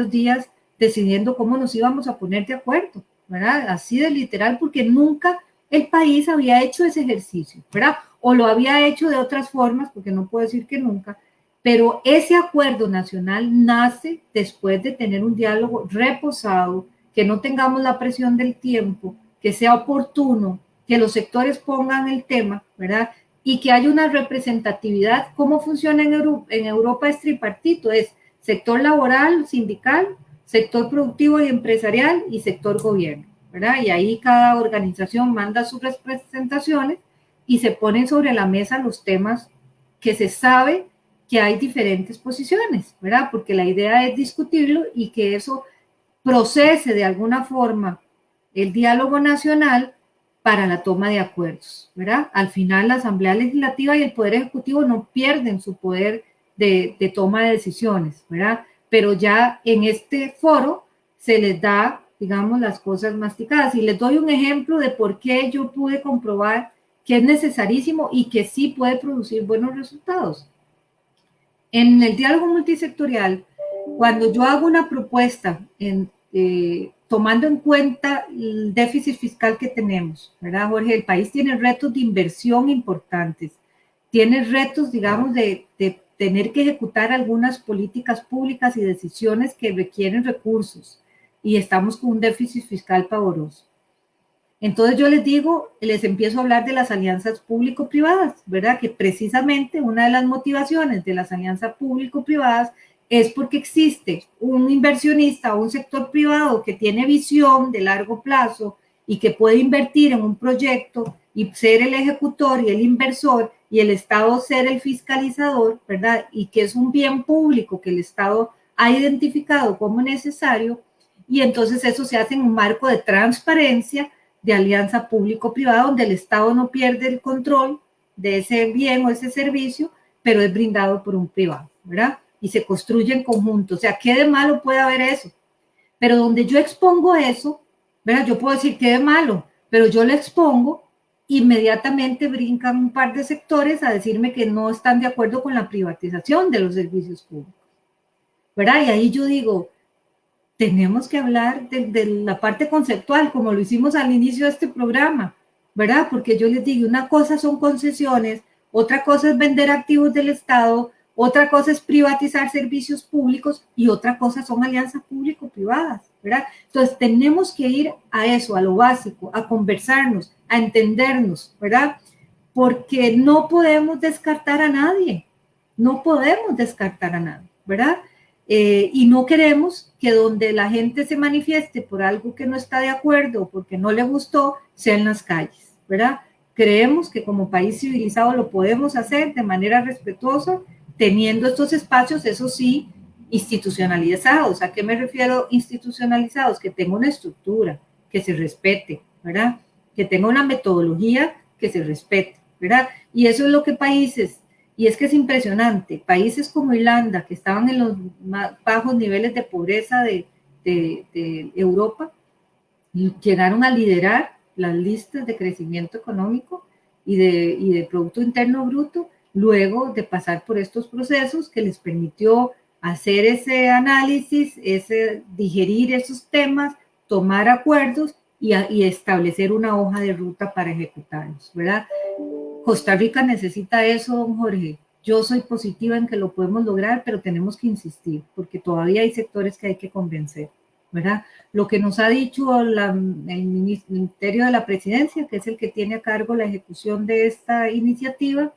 días decidiendo cómo nos íbamos a poner de acuerdo, ¿verdad? Así de literal, porque nunca el país había hecho ese ejercicio, ¿verdad? O lo había hecho de otras formas, porque no puedo decir que nunca, pero ese acuerdo nacional nace después de tener un diálogo reposado, que no tengamos la presión del tiempo, que sea oportuno, que los sectores pongan el tema, ¿verdad? Y que haya una representatividad. ¿Cómo funciona en Europa? Es tripartito, es sector laboral, sindical, sector productivo y empresarial y sector gobierno, ¿verdad? Y ahí cada organización manda sus representaciones y se ponen sobre la mesa los temas que se sabe que hay diferentes posiciones, ¿verdad? Porque la idea es discutirlo y que eso procese de alguna forma el diálogo nacional para la toma de acuerdos, ¿verdad? Al final la Asamblea Legislativa y el Poder Ejecutivo no pierden su poder de toma de decisiones, ¿verdad? Pero ya en este foro se les da, digamos, las cosas masticadas. Y les doy un ejemplo de por qué yo pude comprobar que es necesarísimo y que sí puede producir buenos resultados. En el diálogo multisectorial, cuando yo hago una propuesta tomando en cuenta el déficit fiscal que tenemos, ¿verdad, Jorge? El país tiene retos de inversión importantes, tiene retos, digamos, de tener que ejecutar algunas políticas públicas y decisiones que requieren recursos y estamos con un déficit fiscal pavoroso. Entonces yo les empiezo a hablar de las alianzas público-privadas, ¿verdad? Que precisamente una de las motivaciones de las alianzas público-privadas es porque existe un inversionista o un sector privado que tiene visión de largo plazo y que puede invertir en un proyecto y ser el ejecutor y el inversor y el Estado ser el fiscalizador, ¿verdad? Y que es un bien público que el Estado ha identificado como necesario, y entonces eso se hace en un marco de transparencia, de alianza público-privada, donde el Estado no pierde el control de ese bien o ese servicio, pero es brindado por un privado, ¿verdad? Y se construye en conjunto. O sea, ¿qué de malo puede haber eso? Pero donde yo expongo eso, ¿verdad? Yo puedo decir qué de malo, pero yo lo expongo, inmediatamente brincan un par de sectores a decirme que no están de acuerdo con la privatización de los servicios públicos, ¿verdad? Y ahí yo digo, tenemos que hablar de la parte conceptual, como lo hicimos al inicio de este programa, ¿verdad? Porque yo les digo, una cosa son concesiones, otra cosa es vender activos del Estado, otra cosa es privatizar servicios públicos y otra cosa son alianzas público-privadas, ¿verdad? Entonces tenemos que ir a eso, a lo básico, a conversarnos, a entendernos, ¿verdad? Porque no podemos descartar a nadie, no podemos descartar a nadie, ¿verdad? Y no queremos que donde la gente se manifieste por algo que no está de acuerdo o porque no le gustó, sea en las calles, ¿verdad? Creemos que como país civilizado lo podemos hacer de manera respetuosa, teniendo estos espacios, eso sí, institucionalizados. ¿A qué me refiero institucionalizados? Que tenga una estructura, que se respete, ¿verdad? Que tenga una metodología que se respete, ¿verdad? Y eso es lo que países, y es que es impresionante, países como Irlanda, que estaban en los más bajos niveles de pobreza de Europa, llegaron a liderar las listas de crecimiento económico y de Producto Interno Bruto, luego de pasar por estos procesos que les permitió hacer ese análisis, digerir esos temas, tomar acuerdos y establecer una hoja de ruta para ejecutarlos, ¿verdad? Costa Rica necesita eso, don Jorge. Yo soy positiva en que lo podemos lograr, pero tenemos que insistir, porque todavía hay sectores que hay que convencer, ¿verdad? Lo que nos ha dicho el Ministerio de la Presidencia, que es el que tiene a cargo la ejecución de esta iniciativa,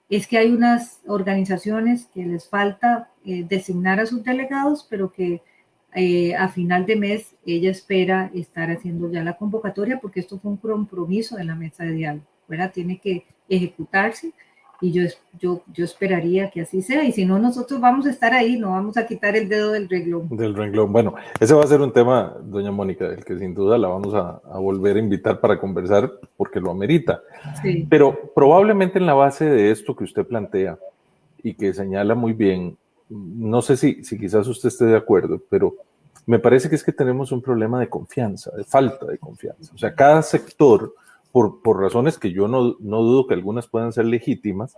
es que hay unas organizaciones que les falta designar a sus delegados, pero que a final de mes ella espera estar haciendo ya la convocatoria, porque esto fue un compromiso de la mesa de diálogo, ¿verdad? Tiene que ejecutarse y yo esperaría que así sea, y si no, nosotros vamos a estar ahí, no vamos a quitar el dedo del renglón. Del renglón. Bueno, ese va a ser un tema, doña Mónica, del que sin duda la vamos a volver a invitar para conversar porque lo amerita. Sí. Pero probablemente en la base de esto que usted plantea y que señala muy bien, no sé si quizás usted esté de acuerdo, pero me parece que es que tenemos un problema de confianza, de falta de confianza. O sea, cada sector, por razones que yo no dudo que algunas puedan ser legítimas,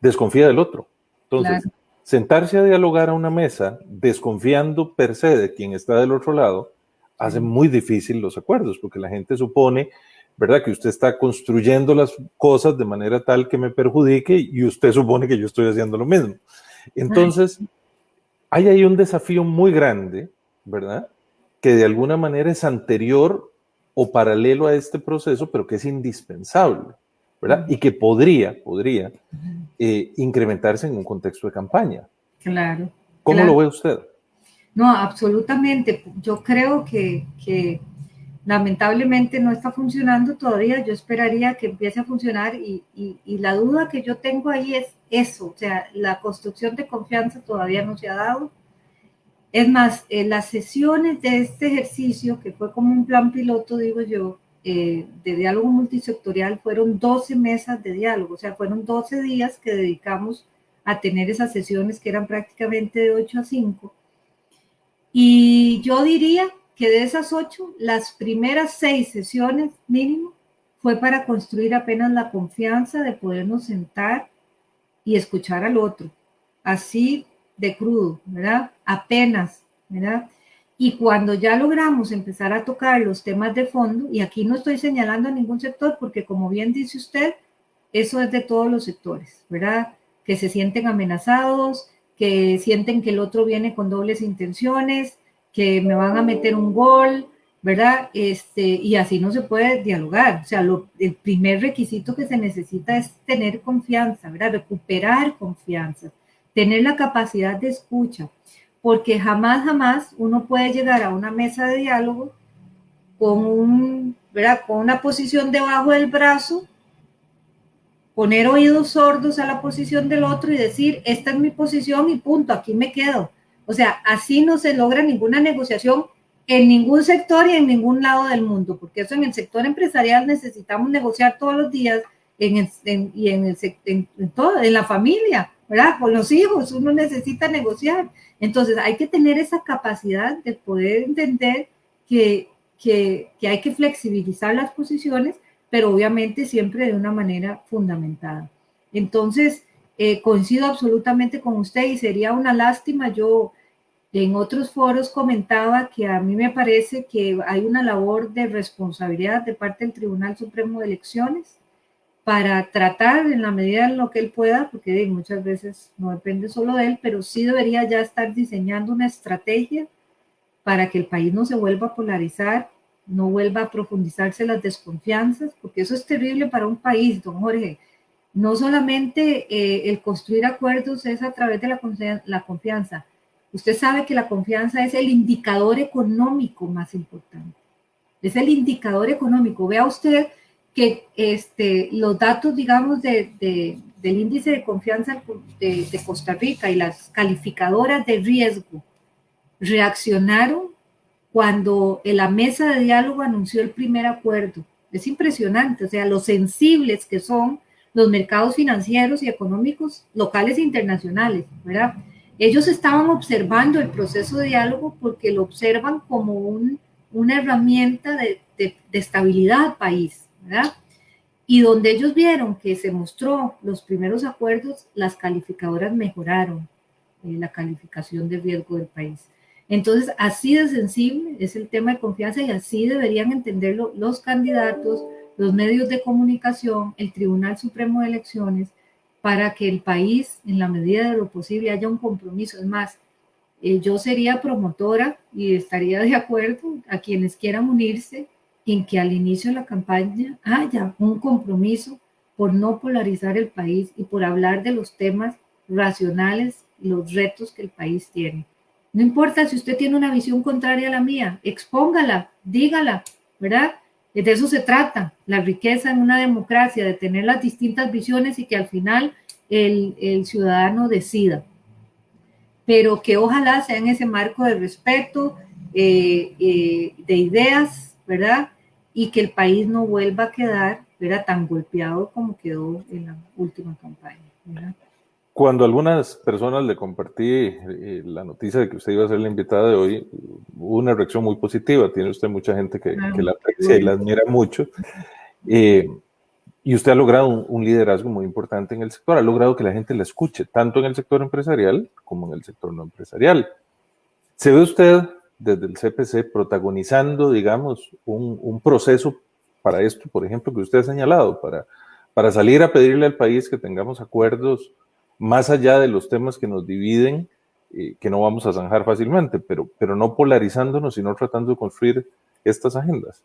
desconfía del otro. Entonces, claro, sentarse a dialogar a una mesa desconfiando per se de quien está del otro lado, hace muy difícil los acuerdos, porque la gente supone, ¿verdad?, que usted está construyendo las cosas de manera tal que me perjudique y usted supone que yo estoy haciendo lo mismo. Entonces, hay ahí un desafío muy grande, ¿verdad?, que de alguna manera es anterior o paralelo a este proceso, pero que es indispensable, ¿verdad? Y que podría incrementarse en un contexto de campaña. Claro. ¿Cómo claro. lo ve usted? No, absolutamente. Yo creo que lamentablemente no está funcionando todavía. Yo esperaría que empiece a funcionar y la duda que yo tengo ahí es eso, o sea, la construcción de confianza todavía no se ha dado. Es más, las sesiones de este ejercicio, que fue como un plan piloto, digo yo, de diálogo multisectorial, fueron 12 mesas de diálogo, o sea, fueron 12 días que dedicamos a tener esas sesiones que eran prácticamente de 8 a 5. Y yo diría que de esas 8, las primeras 6 sesiones mínimo fue para construir apenas la confianza de podernos sentar y escuchar al otro, así de crudo, ¿verdad? Apenas, ¿verdad? Y cuando ya logramos empezar a tocar los temas de fondo, y aquí no estoy señalando a ningún sector, porque como bien dice usted, eso es de todos los sectores, ¿verdad? Que se sienten amenazados, que sienten que el otro viene con dobles intenciones, que me van a meter un gol, ¿verdad? Y así no se puede dialogar. O sea, el primer requisito que se necesita es tener confianza, ¿verdad? Recuperar confianza, tener la capacidad de escucha, porque jamás uno puede llegar a una mesa de diálogo ¿verdad? Con una posición debajo del brazo, poner oídos sordos a la posición del otro y decir, esta es mi posición y punto, aquí me quedo. O sea, así no se logra ninguna negociación en ningún sector y en ningún lado del mundo, porque eso en el sector empresarial necesitamos negociar todos los días en la familia, ¿verdad? Con los hijos uno necesita negociar. Entonces hay que tener esa capacidad de poder entender que hay que flexibilizar las posiciones, pero obviamente siempre de una manera fundamentada. Entonces, coincido absolutamente con usted y sería una lástima. Yo En otros foros comentaba que a mí me parece que hay una labor de responsabilidad de parte del Tribunal Supremo de Elecciones para tratar en la medida en lo que él pueda, porque muchas veces no depende solo de él, pero sí debería ya estar diseñando una estrategia para que el país no se vuelva a polarizar, no vuelva a profundizarse las desconfianzas, porque eso es terrible para un país, don Jorge. No solamente el construir acuerdos es a través de la confianza. Usted sabe que la confianza es el indicador económico más importante. Es el indicador económico. Vea usted que los datos, digamos, del índice de confianza de Costa Rica y las calificadoras de riesgo reaccionaron cuando la mesa de diálogo anunció el primer acuerdo. Es impresionante, o sea, lo sensibles que son los mercados financieros y económicos locales e internacionales, ¿verdad? Ellos estaban observando el proceso de diálogo porque lo observan como una herramienta de estabilidad al país, ¿verdad? Y donde ellos vieron que se mostró los primeros acuerdos, las calificadoras mejoraron la calificación de riesgo del país. Entonces, así de sensible es el tema de confianza y así deberían entenderlo los candidatos, los medios de comunicación, el Tribunal Supremo de Elecciones, para que el país, en la medida de lo posible, haya un compromiso. Es más, yo sería promotora y estaría de acuerdo a quienes quieran unirse en que al inicio de la campaña haya un compromiso por no polarizar el país y por hablar de los temas racionales, los retos que el país tiene. No importa si usted tiene una visión contraria a la mía, expóngala, dígala, ¿verdad? De eso se trata, la riqueza en una democracia, de tener las distintas visiones y que al final el ciudadano decida. Pero que ojalá sea en ese marco de respeto, de ideas, ¿verdad? Y que el país no vuelva a quedar, ¿verdad?, tan golpeado como quedó en la última campaña, ¿verdad? Cuando a algunas personas le compartí la noticia de que usted iba a ser la invitada de hoy, hubo una reacción muy positiva. Tiene usted mucha gente que la aprecia y la admira mucho. Y usted ha logrado un liderazgo muy importante en el sector. Ha logrado que la gente la escuche, tanto en el sector empresarial como en el sector no empresarial. ¿Se ve usted desde el CPC protagonizando, digamos, un proceso para esto, por ejemplo, que usted ha señalado, para salir a pedirle al país que tengamos acuerdos más allá de los temas que nos dividen, que no vamos a zanjar fácilmente, pero no polarizándonos, sino tratando de construir estas agendas?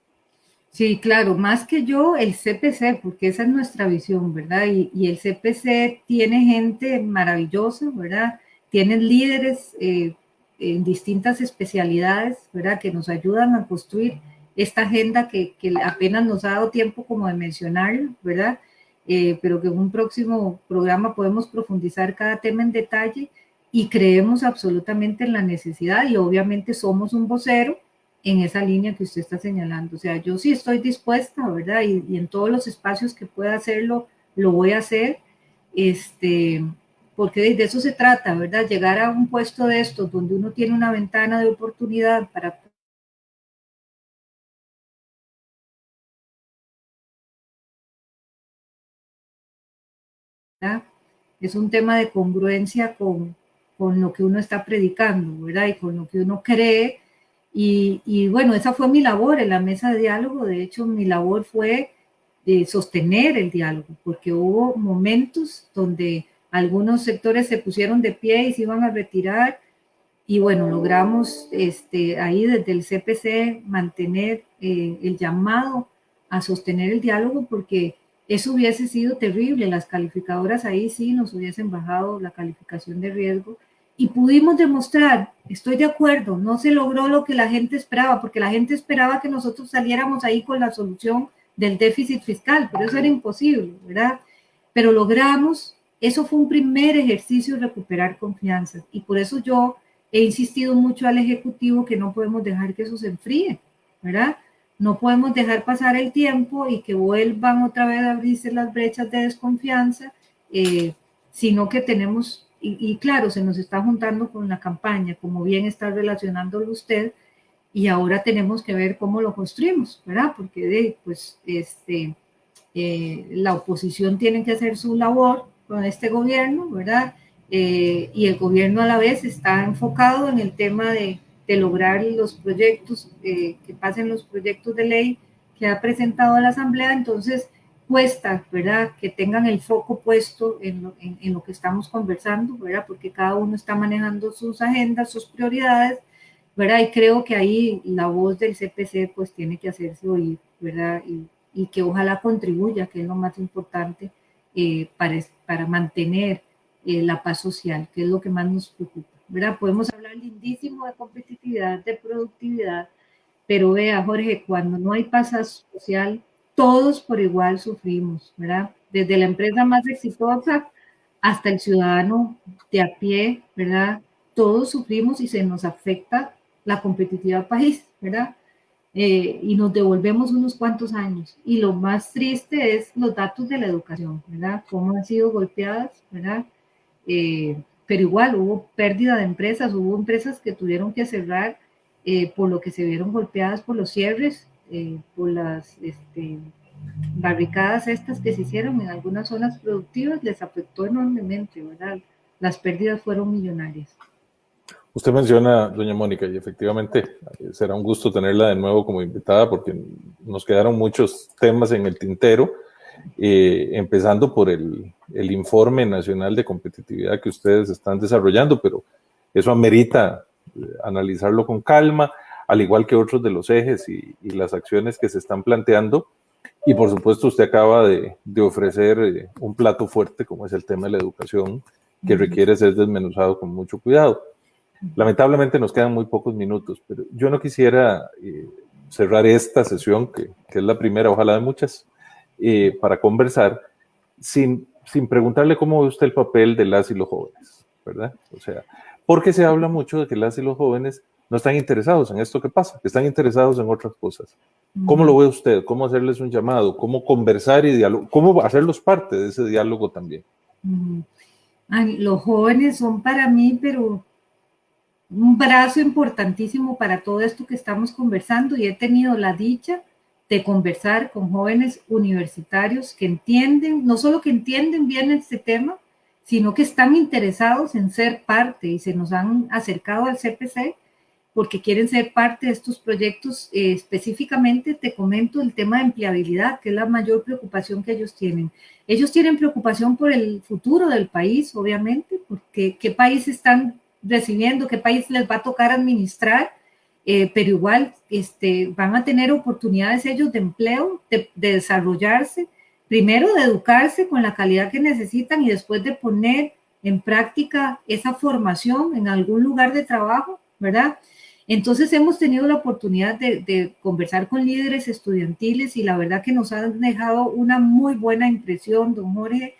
Sí, claro, más que yo, el CPC, porque esa es nuestra visión, ¿verdad? Y el CPC tiene gente maravillosa, ¿verdad? Tienen líderes en distintas especialidades, ¿verdad? Que nos ayudan a construir esta agenda que apenas nos ha dado tiempo como de mencionarla, ¿verdad? Pero que en un próximo programa podemos profundizar cada tema en detalle y creemos absolutamente en la necesidad y obviamente somos un vocero en esa línea que usted está señalando. O sea, yo sí estoy dispuesta, ¿verdad? Y en todos los espacios que pueda hacerlo, lo voy a hacer, porque de eso se trata, ¿verdad? Llegar a un puesto de estos donde uno tiene una ventana de oportunidad para... ¿verdad? Es un tema de congruencia con lo que uno está predicando, ¿verdad? Y con lo que uno cree. Y bueno, esa fue mi labor en la mesa de diálogo. De hecho, mi labor fue de sostener el diálogo, porque hubo momentos donde algunos sectores se pusieron de pie y se iban a retirar. Y bueno, logramos ahí desde el CPC mantener el llamado a sostener el diálogo, porque eso hubiese sido terrible. Las calificadoras ahí sí nos hubiesen bajado la calificación de riesgo y pudimos demostrar, estoy de acuerdo, no se logró lo que la gente esperaba, porque la gente esperaba que nosotros saliéramos ahí con la solución del déficit fiscal, pero eso era imposible, ¿verdad? Pero logramos, eso fue un primer ejercicio de recuperar confianza y por eso yo he insistido mucho al Ejecutivo que no podemos dejar que eso se enfríe, ¿verdad? No podemos dejar pasar el tiempo y que vuelvan otra vez a abrirse las brechas de desconfianza, sino que tenemos, y claro, se nos está juntando con la campaña, como bien está relacionándolo usted, y ahora tenemos que ver cómo lo construimos, ¿verdad? Porque pues la oposición tiene que hacer su labor con este gobierno, ¿verdad? y el gobierno a la vez está enfocado en el tema de lograr los proyectos, que pasen los proyectos de ley que ha presentado la Asamblea. Entonces cuesta, ¿verdad?, que tengan el foco puesto en lo que estamos conversando, ¿verdad?, porque cada uno está manejando sus agendas, sus prioridades, ¿verdad? Y creo que ahí la voz del CPC pues tiene que hacerse oír, ¿verdad? Y que ojalá contribuya, que es lo más importante, para mantener la paz social, que es lo que más nos preocupa, ¿verdad? Podemos hablar lindísimo de competitividad, de productividad, pero vea, Jorge, cuando no hay paz social, todos por igual sufrimos, ¿verdad? Desde la empresa más exitosa hasta el ciudadano de a pie, ¿verdad? Todos sufrimos y se nos afecta la competitividad país, ¿verdad? Y nos devolvemos unos cuantos años. Y lo más triste es los datos de la educación, ¿verdad? Cómo han sido golpeadas, ¿verdad? Pero igual hubo pérdida de empresas, hubo empresas que tuvieron que cerrar por lo que se vieron golpeadas por los cierres, por las barricadas estas que se hicieron en algunas zonas productivas, les afectó enormemente, ¿verdad? Las pérdidas fueron millonarias. Usted menciona, doña Mónica, y efectivamente será un gusto tenerla de nuevo como invitada porque nos quedaron muchos temas en el tintero, empezando por el Informe Nacional de Competitividad que ustedes están desarrollando, pero eso amerita analizarlo con calma, al igual que otros de los ejes y las acciones que se están planteando. Y por supuesto usted acaba de ofrecer un plato fuerte como es el tema de la educación, que requiere ser desmenuzado con mucho cuidado. Lamentablemente nos quedan muy pocos minutos, pero yo no quisiera cerrar esta sesión, que es la primera, ojalá de muchas, para conversar, sin preguntarle cómo ve usted el papel de las y los jóvenes, ¿verdad? O sea, porque se habla mucho de que las y los jóvenes no están interesados en esto que pasa, que están interesados en otras cosas. ¿Cómo lo ve usted? ¿Cómo hacerles un llamado? ¿Cómo conversar y dialogar? ¿Cómo hacerlos parte de ese diálogo también? Ay, los jóvenes son para mí, pero un brazo importantísimo para todo esto que estamos conversando, y he tenido la dicha de conversar con jóvenes universitarios que entienden, no solo que entienden bien este tema, sino que están interesados en ser parte y se nos han acercado al CPC porque quieren ser parte de estos proyectos. Específicamente te comento el tema de empleabilidad, que es la mayor preocupación que ellos tienen. Ellos tienen preocupación por el futuro del país, obviamente, porque qué país están recibiendo, qué país les va a tocar administrar, pero igual van a tener oportunidades ellos de empleo, de desarrollarse, primero de educarse con la calidad que necesitan y después de poner en práctica esa formación en algún lugar de trabajo, ¿verdad? Entonces hemos tenido la oportunidad de conversar con líderes estudiantiles y la verdad que nos han dejado una muy buena impresión, don Jorge.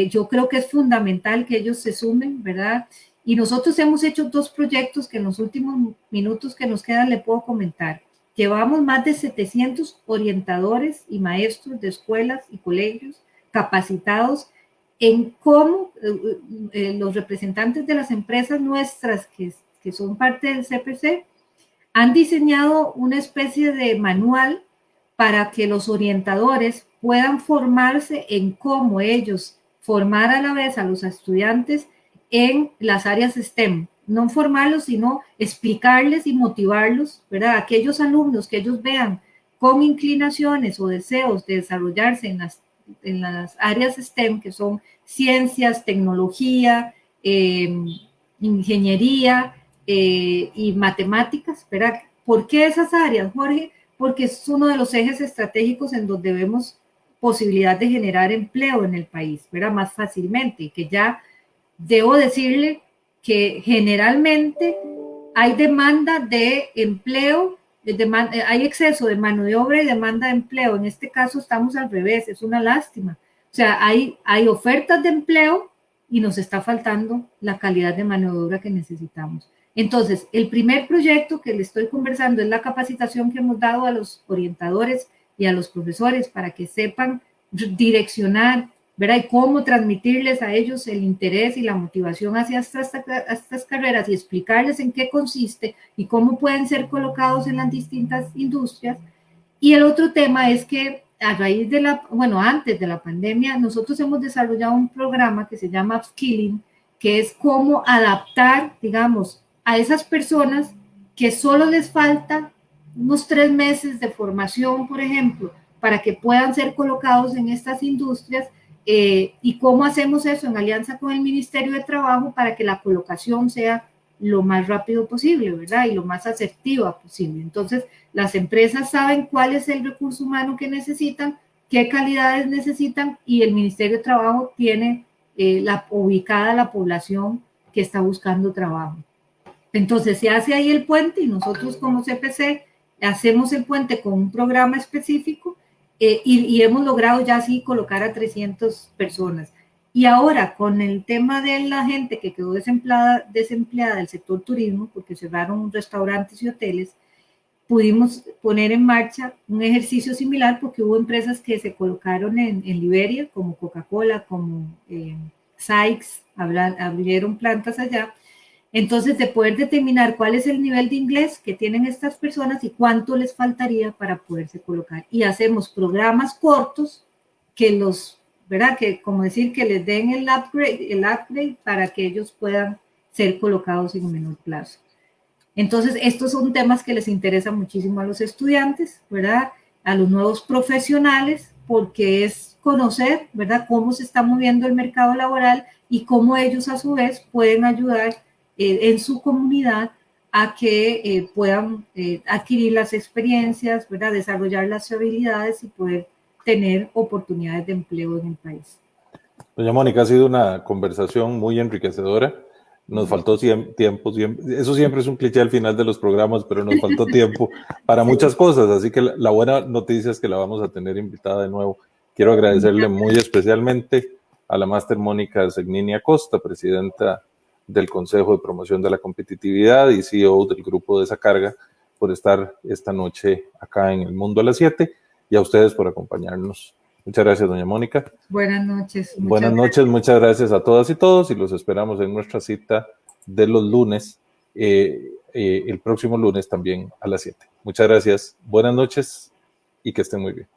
Yo creo que es fundamental que ellos se sumen, ¿verdad? Y nosotros hemos hecho 2 proyectos que en los últimos minutos que nos quedan le puedo comentar. Llevamos más de 700 orientadores y maestros de escuelas y colegios capacitados en cómo los representantes de las empresas nuestras que son parte del CPC han diseñado una especie de manual para que los orientadores puedan formarse en cómo ellos formar a la vez a los estudiantes en las áreas STEM. No formarlos, sino explicarles y motivarlos, ¿verdad? Aquellos alumnos que ellos vean con inclinaciones o deseos de desarrollarse en las áreas STEM, que son ciencias, tecnología, ingeniería y matemáticas, ¿verdad? ¿Por qué esas áreas, Jorge? Porque es uno de los ejes estratégicos en donde vemos posibilidad de generar empleo en el país, ¿verdad? Más fácilmente, y que ya debo decirle que generalmente hay demanda de empleo, hay exceso de mano de obra y demanda de empleo. En este caso estamos al revés, es una lástima. O sea, hay ofertas de empleo y nos está faltando la calidad de mano de obra que necesitamos. Entonces, el primer proyecto que le estoy conversando es la capacitación que hemos dado a los orientadores y a los profesores para que sepan direccionar, ¿verdad? Y cómo transmitirles a ellos el interés y la motivación hacia estas carreras y explicarles en qué consiste y cómo pueden ser colocados en las distintas industrias. Y el otro tema es que a raíz antes de la pandemia, nosotros hemos desarrollado un programa que se llama Upskilling, que es cómo adaptar, digamos, a esas personas que solo les falta unos 3 meses de formación, por ejemplo, para que puedan ser colocados en estas industrias, y cómo hacemos eso en alianza con el Ministerio de Trabajo para que la colocación sea lo más rápido posible, ¿verdad? Y lo más asertiva posible. Entonces, las empresas saben cuál es el recurso humano que necesitan, qué calidades necesitan, y el Ministerio de Trabajo tiene ubicada la población que está buscando trabajo. Entonces se hace ahí el puente y nosotros como CPC hacemos el puente con un programa específico, y hemos logrado ya así colocar a 300 personas. Y ahora con el tema de la gente que quedó desempleada del sector turismo, porque cerraron restaurantes y hoteles, pudimos poner en marcha un ejercicio similar porque hubo empresas que se colocaron en Liberia, como Coca-Cola, como Sykes, abrieron plantas allá. Entonces, de poder determinar cuál es el nivel de inglés que tienen estas personas y cuánto les faltaría para poderse colocar. Y hacemos programas cortos que los, ¿verdad? Que como decir, que les den el upgrade para que ellos puedan ser colocados en un menor plazo. Entonces, estos son temas que les interesan muchísimo a los estudiantes, ¿verdad? A los nuevos profesionales, porque es conocer, ¿verdad? Cómo se está moviendo el mercado laboral y cómo ellos a su vez pueden ayudar en su comunidad a que puedan adquirir las experiencias, ¿verdad? Desarrollar las habilidades y poder tener oportunidades de empleo en el país. Doña Mónica, ha sido una conversación muy enriquecedora. Nos faltó tiempo, eso siempre es un cliché al final de los programas, pero nos faltó tiempo para muchas cosas, así que la buena noticia es que la vamos a tener invitada de nuevo. Quiero agradecerle muy especialmente a la máster Mónica Segnini Acosta, presidenta del Consejo de Promoción de la Competitividad y CEO del Grupo de Esa Carga, por estar esta noche acá en El Mundo a las 7, y a ustedes por acompañarnos. Muchas gracias, doña Mónica. Buenas noches. Buenas noches, muchas gracias a todas y todos, y los esperamos en nuestra cita de los lunes, el próximo lunes también a las 7. Muchas gracias, buenas noches y que estén muy bien.